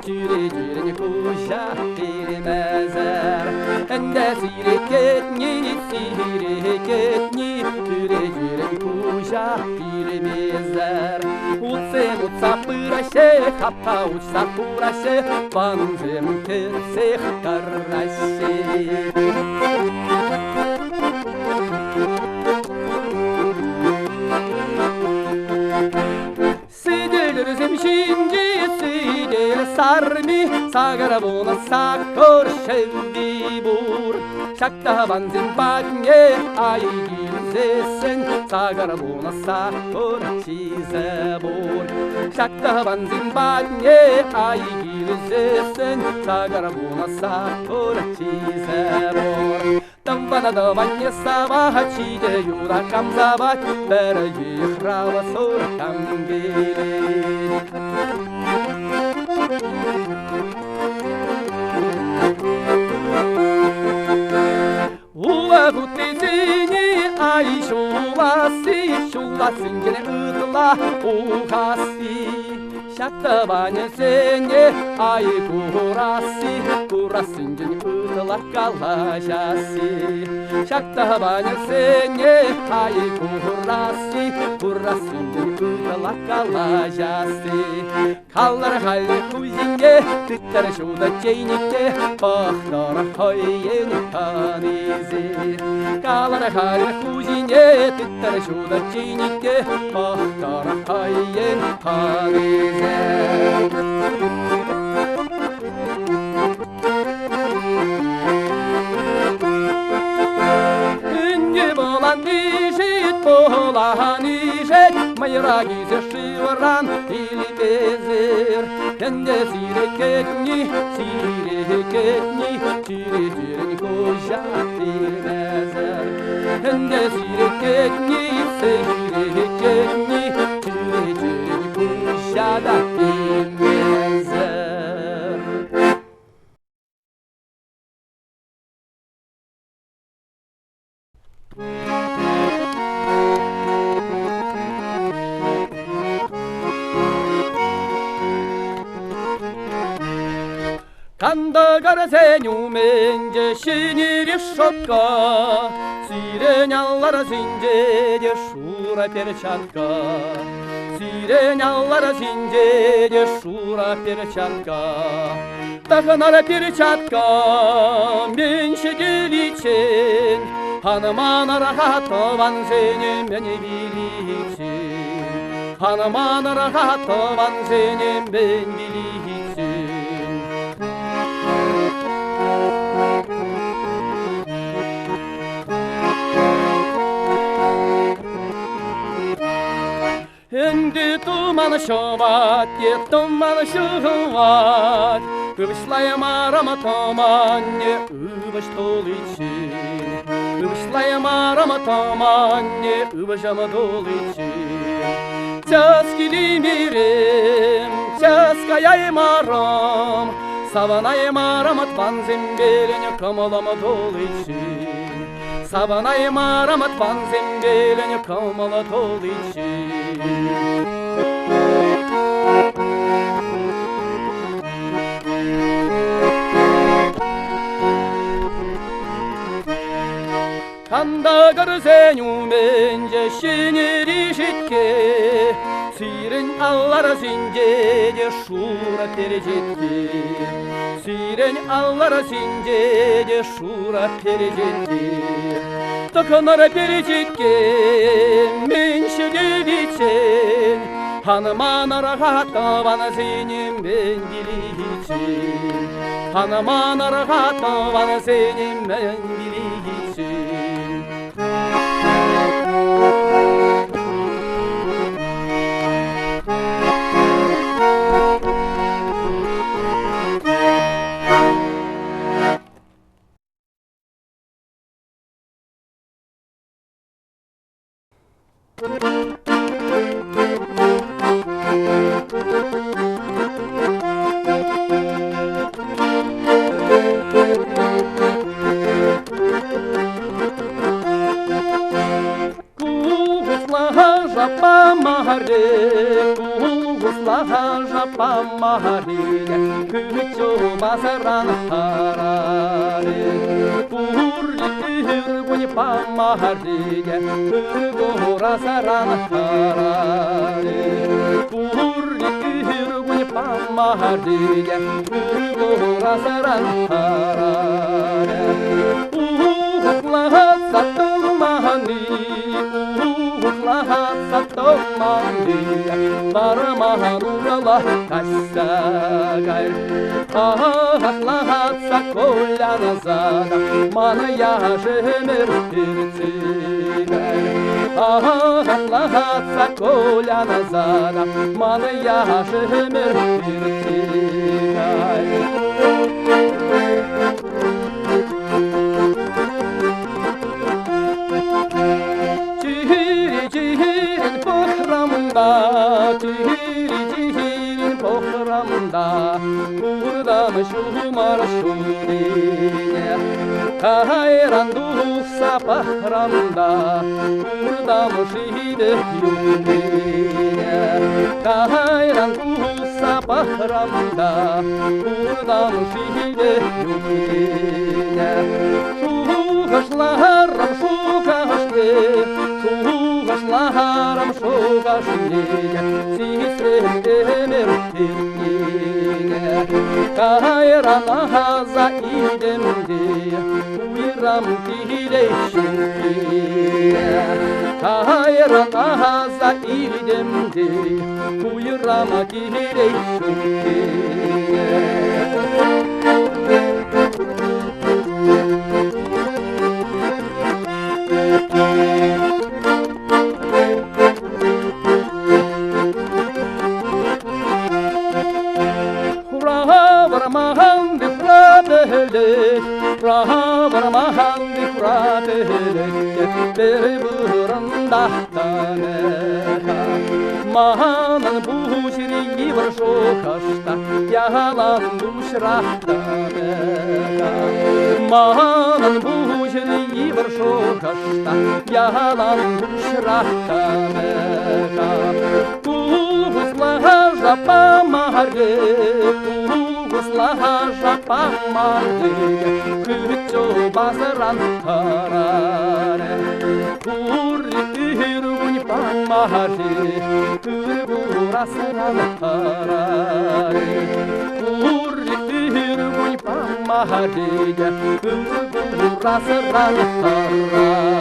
Тюре-дюрене кужа илмезер. Энде сирекетни, Тюре-дюрене кужа илмезер. Утсен утса пыраше, хапа утса пураше, Панзем керсех караще. Сиделер земшинди, сидел сарми, Сагарабона сакор шевдибур. Шакта банзин багне, айгилзесен, Сагарабона сакор чизебур. Шакта банзин багне, айгилзесен, Сагарабона сакор чизебур. Тамбана даванье сава, чиде юра камзавать, Береги храва сур камбилит. Ула гутезини, ай шуласи, Шуласин гене ыдла ухаси. шактабанесене ай курасынжын ытылар калашасы шактабанесене ай курасынжын ытылар калашасы каллар хали кузинге тыттар шуда чейникке бахтар хайен танизе каллар хали кузинге тыттар шуда чейникке бахтар хайен танизе Болан ишет майра гизе шивран или безер Хенде сирекетни Тире кожа тирмезер Хенде сирекетни Тире кожа да тирмезер Кандагар сенюменже синий решетка, сиренялар синжеде шура перчатка, сиренялар синжеде шура перчатка. Таханар перчатка меньше деличен, ханманар хатован сенем не величен, ханманар хатован сенем бен величен. Энди туман шоват, туман шоват, Вышла марама туманне, ываш толичин, Вышла марама туманне, ывашама толичин. Тяскили мирем, тяская марам, Саваная марам от ванзембеленя камалама толичин. Саваная марам от ванзембеленя камала толичин. Кандагар сенюменже шинери житке, Сирен аллар синжеде шура пережетке, Сирен аллар синжеде шура пережетке. Токанар пережетке меньше деличен, Ханманар хатован сенем бен деличен, Ханманар хатован сенем бен деличен. Памариля, кычо масаран харare, пурли гуни памариля, гора саран харare, пурли гуни памариля, гора саран харare, ухла сатомани, ухла сатомани, барамаханурала кассагай, ахлахатса коля назада, маная жемер перцигай, ахлахатса коля назада, маная жемер перцигай. Чихирин похрамда, чихирин похрамда, Бурдам шумар шумине, Кайрандух сапарамда урдам шиде юнгене Кайрандух сапарамда урдам шиде юнгене Шугашларам шугаште Шугашларам шугаште Сисремдемер тернене Кайранахаза идемде Уйрам тилейшинде Кайранахаза идемде Уйрам тилейшинде Mahan de frabele, mahan de frabele, bere buranda taneha. Mahanan bushri yivrsho kashta, yalan bushra taneha. Mahanan bushri yivrsho kashta, yalan bushra taneha. Ugusla japa mahare, Слажа памарде, кычо базаран тараре. Курри иргунь памарде, кырбурасаран тараре. Курри иргунь памарде, кырбурасаран тараре.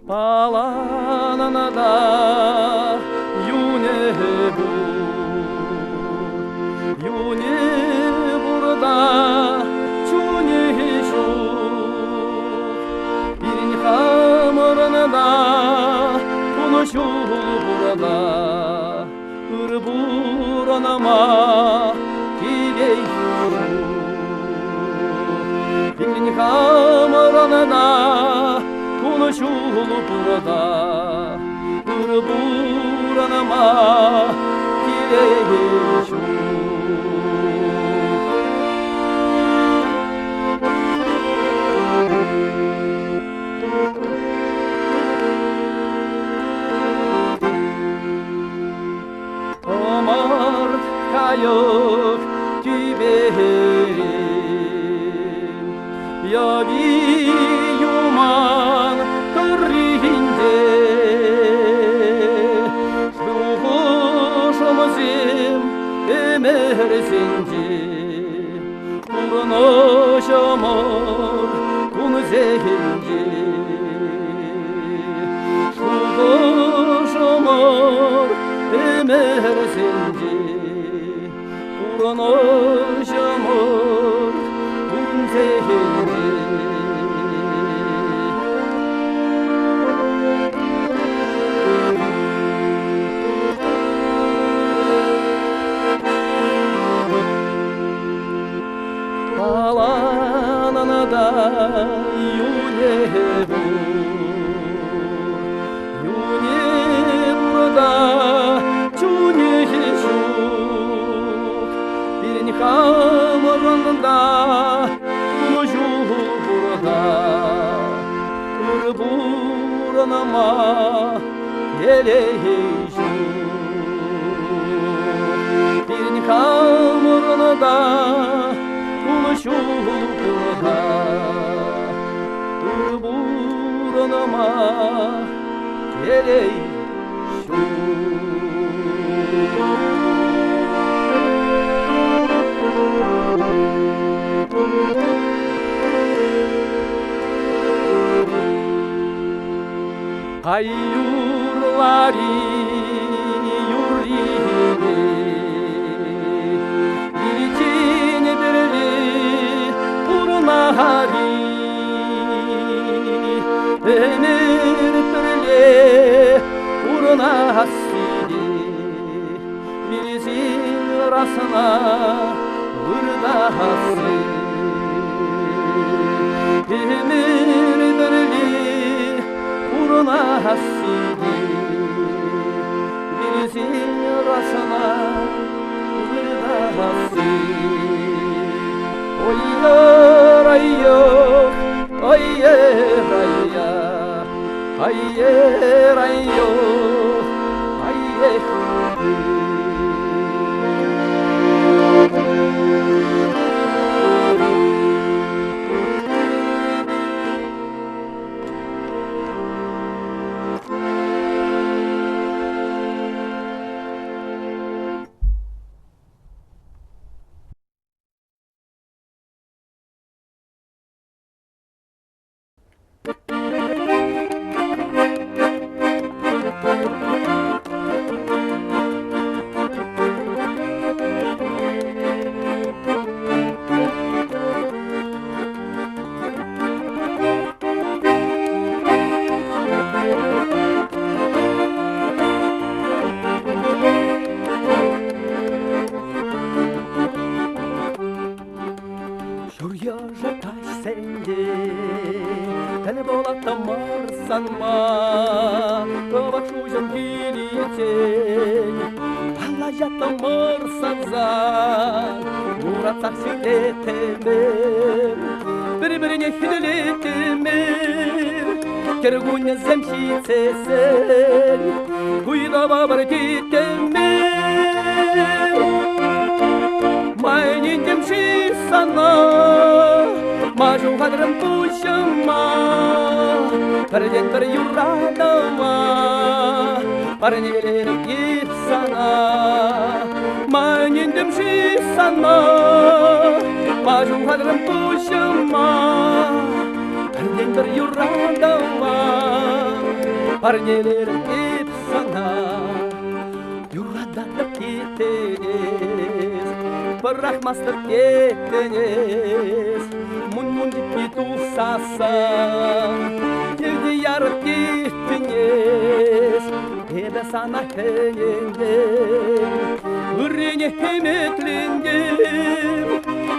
Паланада юне burada çune şu birin hamurunda konuşul burada ırburanama gideyim birin hamurunda konuşul burada ırburanama gideyim Yok giberim Yavi yuman hırrinde Şuhuşumuzim emersinci Kurunuşumur kunu zehinci Şuhuşumur emersinci Konuşamur bunzehindi Palanana da yunebu Yune burada çunyeşu Hamurunda konuşul burada Kırburanama geleyişu Birin hamurunda konuşul burada Kırburanama geleyişu Hayurları yurrini İlkin birli urnahari Ömür birle uğruna hasidi birizin arasına burada hasidi ömür birle uğruna hasidi birizin arasına burada hasidi Oyyar ayyar ayyar ayyar ayyar ayyar ayyar Sanma, kavakşuyan giliten Alayatlamır sanzan Murat saksiletemir Bir-birine hidiletemir Kergunya zemşitsesen Kuyda babar gitemir Maynin demşi sana Majun kadrım kuşama Perden bir yuradama Parnelerim git sana Manyendim şi sana Majun kadrım kuşama Perden bir yuradama Parnelerim git sana Yuradanıp gittiniz Bırakmazdık gittiniz Mun gitti tusasan Girdi yarıp gittiniz Ebe sana heyindim Hürrine hemeklendim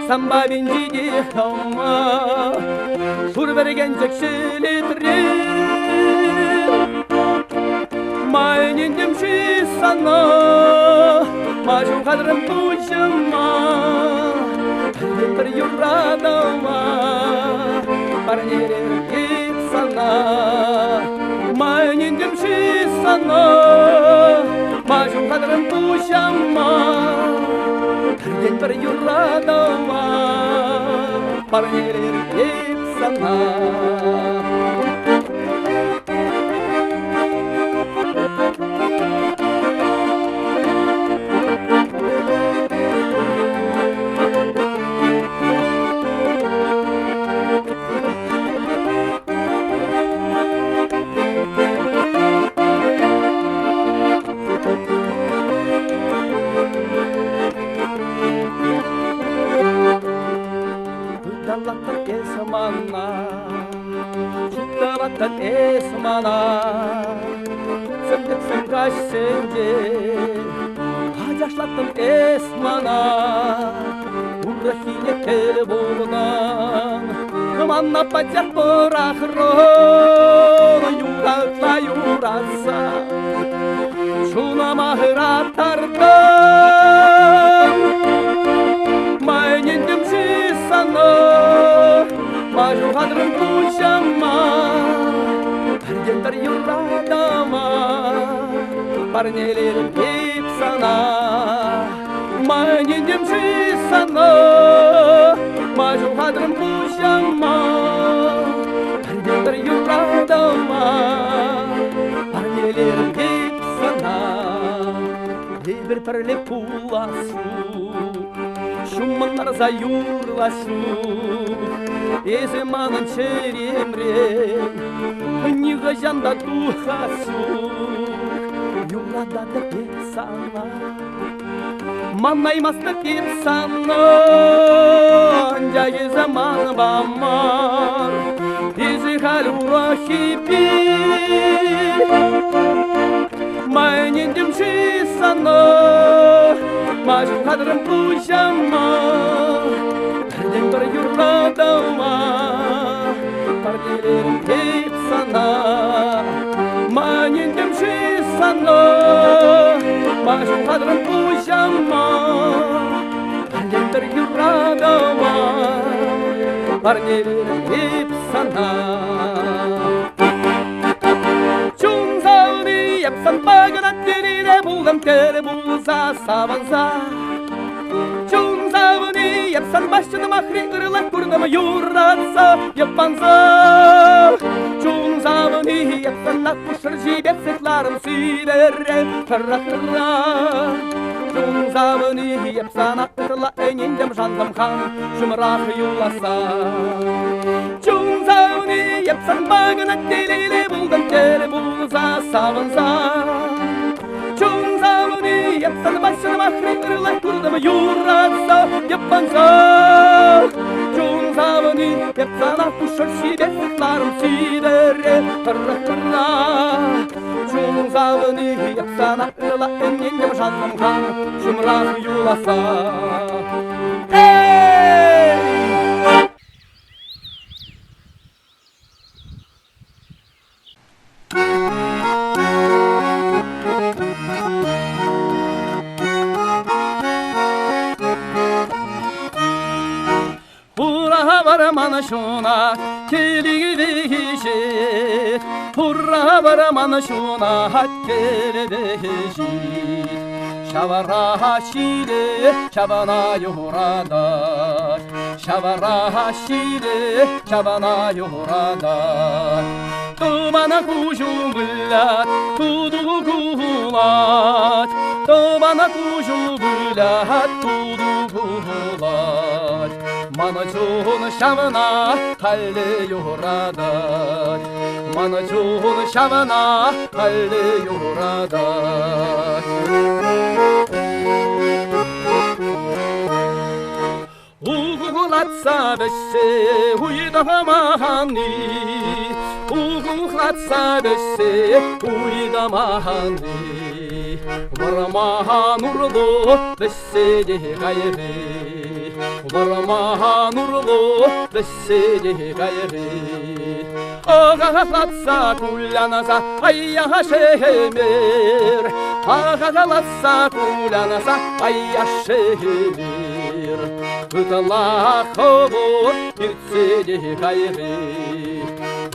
Samba bincidi ama Sur vergencek şeletirim Maynindim şi sana Majun kadrım kuşama Bir yuradama Parnelerim git sana Maynindim şi sana Majun kadrım kuşama Bir yuradama Parnelerim git sana Dallattan esmana Şuklavattan esmana Sındık sen kaç sence Hacaşlattın esmana Uğraşıyla telefondan Manna bacak bırakırım Yurakla yuratsa Şuna mahır atardım Maynindim şi sana Majun kadrım kuşama Perden bir yuradama Parnelerim hep sana Maynindim şi sana Majun kadrım kuşama Perden bir yuradama Parnelerim hep sana Bir perle pulasu Şumanlar zayurlasu Ezemaным çerimren Niga janda тухасу Юрада да песана Манаймасты песана Жайы заман бамар Ези галюрахипи майнендем шисана мажу кадрым пужама бірден бір юрадама парделерім тепсана майнендем шисана мажу кадрым пужама бірден бір юрадама парделерім тепсана епсан баганат терире булгам тере булса саванса чунзавни епсан башчыны махрин кырылак курдама юратса еппанса чунзавни епсан накушыр жибеп сыкларым сибере кырра чунзавни епсан акытыла энендем жандам хан шумрах юласа чунзавни епсан баганат терире булгам тере булса саванса чунзавни епсан башчыны махрин кырылак курдама юратса еппанса чунзавни епсан акушыр жибеп сыкларым сибере кырра чунзавни епсан акытыла энендем жандам хан шумрах юласа Mana şuna kelideyişit Hurra bara mana şuna hat kelideyişit Şavara haşide çabana yuhurada Şavara haşide çabana yuhurada Tubana kuşum güllat tudu gulat Tubana kuşum güllat tudu gulat Mana çun şavana kalli yuhurada Mana çun şavana kalli yuhurada Uğulatsa beşe uydamahani Uğulatsa beşe uydamahani Varamaha nurlu beşe gayri Varamaha nurlu beşe gayri Ağalatsa kullanasa ayya şehir Ağalatsa kullanasa ayya şehir Utala kovu yürtsedi gayri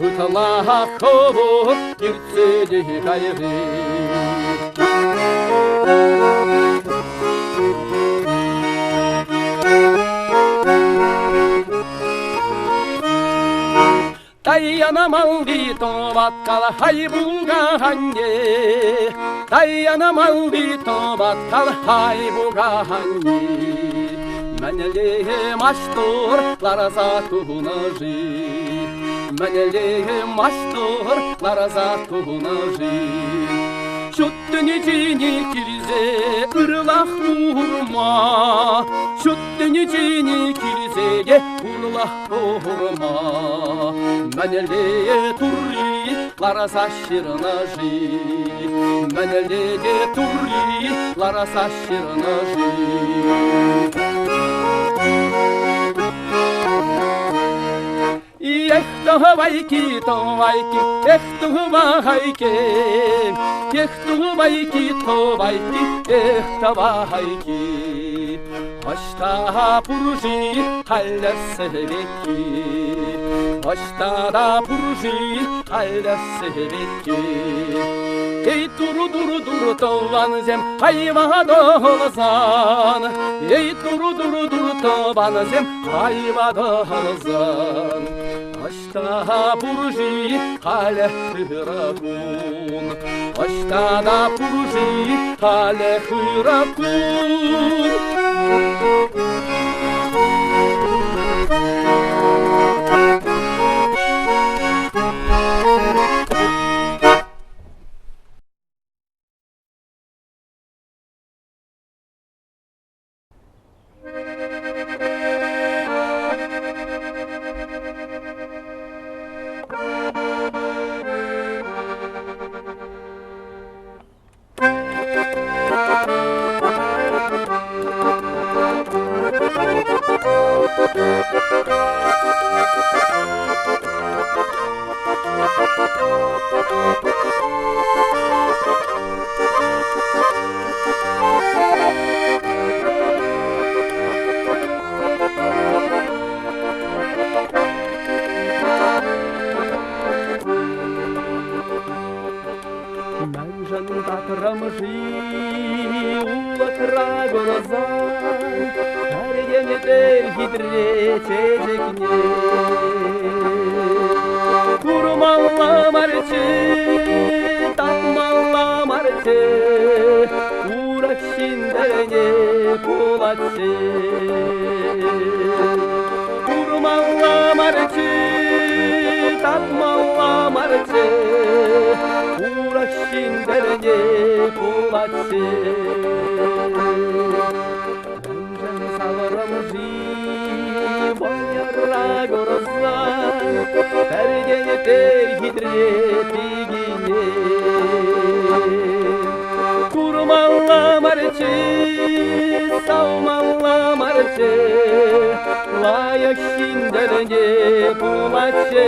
Utala kovu yürtsedi gayri Dayanamam bir tobatkal haybuga hangi Dayanamam bir tobatkal haybuga hangi Menelihim açtır larazatuna jit Menelihim açtır larazatuna jit Şuttun içini kilize ırlak vurma Şuttun içini kilizeye ırlak vurma Meneleye turri larasa şirna jit Meneleye turri larasa şirna jit Ехтовайки, товайки, ехтовайки, ехтовайки, товайки, ехтовайки. Başta purji hallesebeки, başta da purji hallesebeки. Ey duru duru duru tovan zem hayva dolazan, ey duru duru duru tovan zem hayva dolazan. Başta purji hallehirakun, başta da purji hallehirakun. Татрамжи улатра горозан, Әргені бір хитречезекне. Турмалла марчы, тапмалла марчы, Урак шиндеріне полатчы. Турмалла марчы, тапмалла марчы, Урак шиндеріне полатчы. Әнжан саварамжи, баярра горозан, Әргені бір хитрепігіне. Турмалла марчы, саумалла марчы, Лайық шиндеріне полатчы.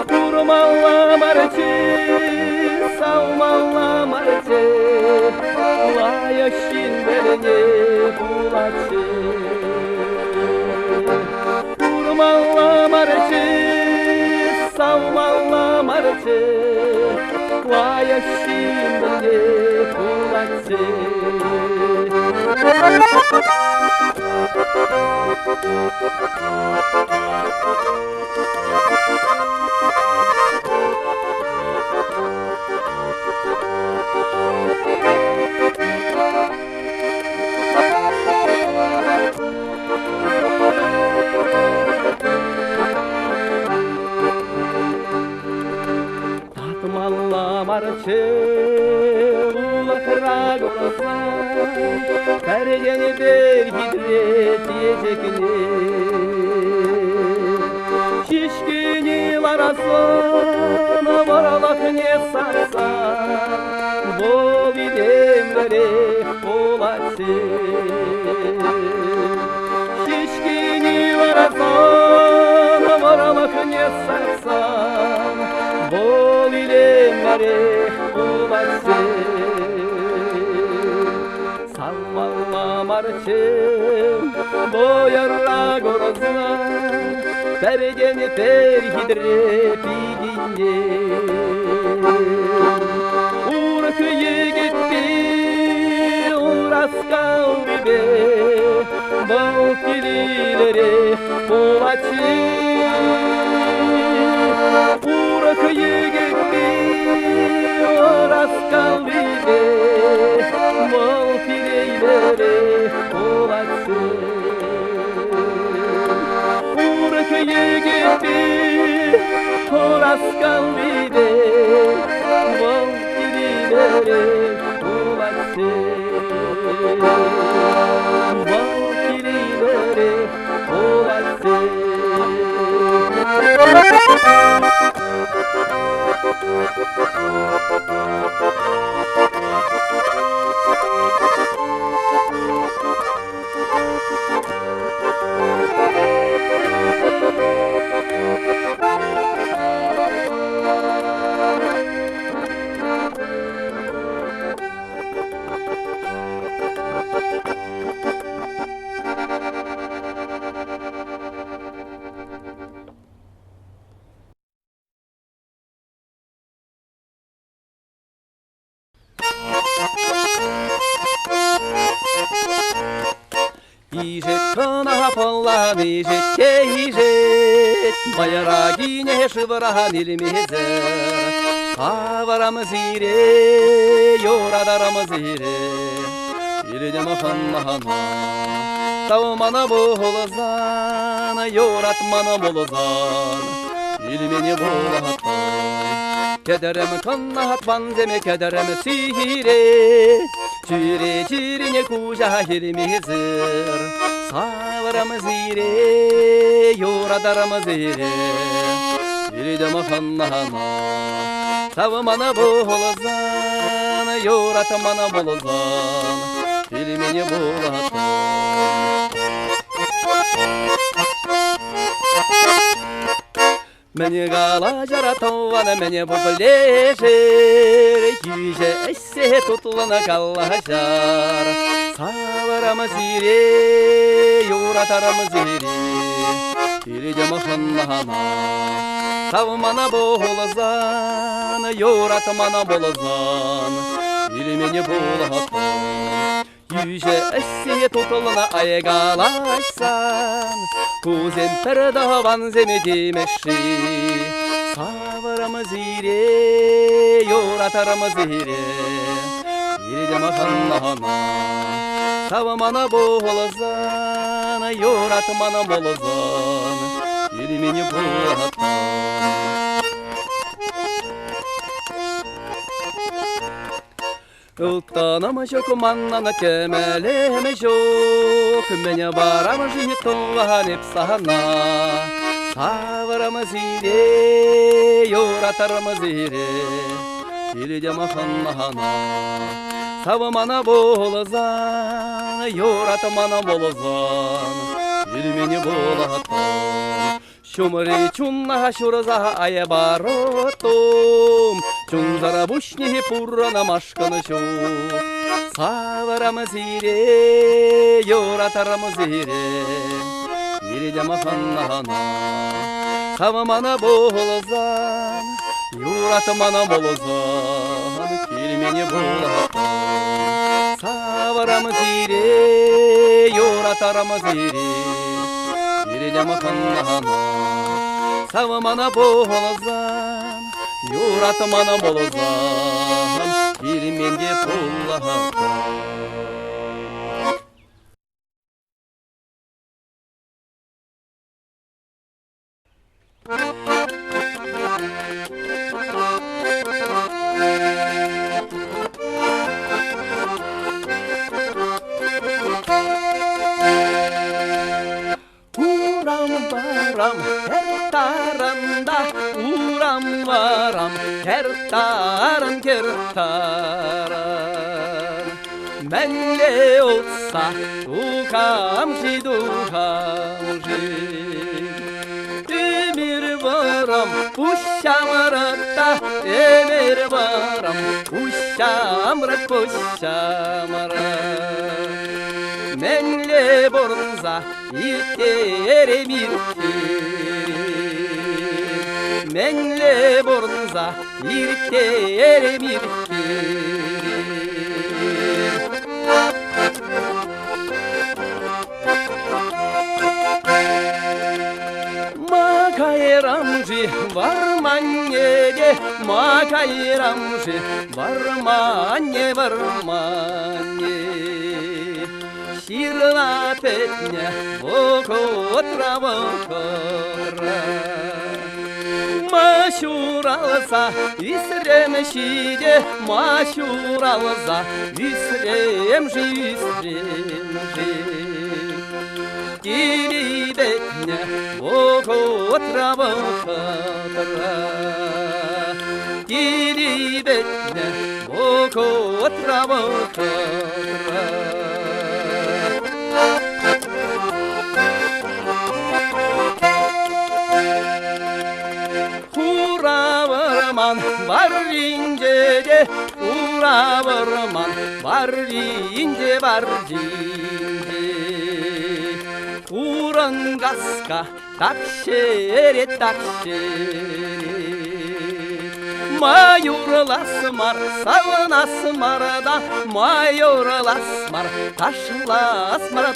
Турмалла марчы, саумалла марчы, Лайық шиндеріне полатчы. Турмалла марчы, саумалла марчы, Лайық шиндеріне полатчы. Татмалла марчы, улатра горозан, Әргені бір хитречезекне. Шишкіне ларасын, Баралақ не сарсан, Бол идемлері полатчы. Шишкіне ларасын, Баралақ не сарсан, Бол идемлері полатчы. Салмалла марчым, боярра горозан, Әргені бір хитрепігіне. Урық егетпе, ұраскал бебе, Бұл келелері полатчы. Урық егетпе, ұраскал бебе, Бұл келелері полатчы. Урық егетпе, ұраскал бебе, Бұл келелері полатчы. Бұл келелері полатчы. Ижет кына поллан, ижетке ижет, Байрагине шывыран илмезер. Аварамыз ире, Йорадарымыз ире, Ирдем ханна, Таумана болызан, Йоратмана болызан, Илмени болатай. Кедерем кыннат банземе, Кедерем сире, Чире-чирине кужа хилмезер. Саварамыз ире, Йорадарымыз ире, Ирдем ханна, Таумана болызан, Йоратмана болызан, Илмени болатай. Мені қала жаратуаны мені бұплешер, күйже әссе тұтылына қала жар. Саварамыз ире, юратарамыз ире, иреде мұхыннана. Савмана болызан, юратмана болызан, ире мені болығатан. Күйже әссе тұтылына айғалайсан, Кузен передаван земе демеши. Саварамыз ире, юратарамыз ире, иреде маханнана. Савамана болызан, юратмана болызан, ире мені болығатан. Ұлттанамы жоқ, маннаны кемелемі жоқ, Мені барамы життуған епсана. Саварамыз ире, юратарымыз ире, иреде маханнана. Савамана болызан, юратмана болызан, ире мені болығатан. Шумри чунна шураза ая баротом, Чунзара бушни пуррана машканы шук. Саварамыз ире, юратарамыз ире, иреде маханнана. Савамана болызан, юратмана болызан, кире мені болығатан. Саварамыз ире, юратарамыз ире, иреде маханнана. Савамана болызан, юратмана болызан, кире менде болығатан. Барам, her taranda, uram varam, her taran kertaran. Benle olsa, dukamşi. Emir varam, puşamarakta, emir varam, puşamarak. Menle borunza, irkerem irker. Menle borunza, irkerem irker. Makayramji varmanye, makayramji varmanye. Ширла петня, вокотра. Машуралса, висремшиде, машуралса, висремжи. Кири петня, вокотра. Кири петня, вокотра. Uravırman var incede, uravırman var ince. Urangaska takşere. Mayurlasmar, savunasmar da, mayurlasmar, taşlasmar.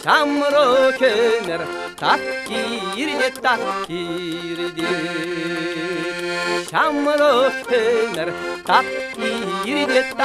Şamro köner, takkirde. Şamro köner, takkirde.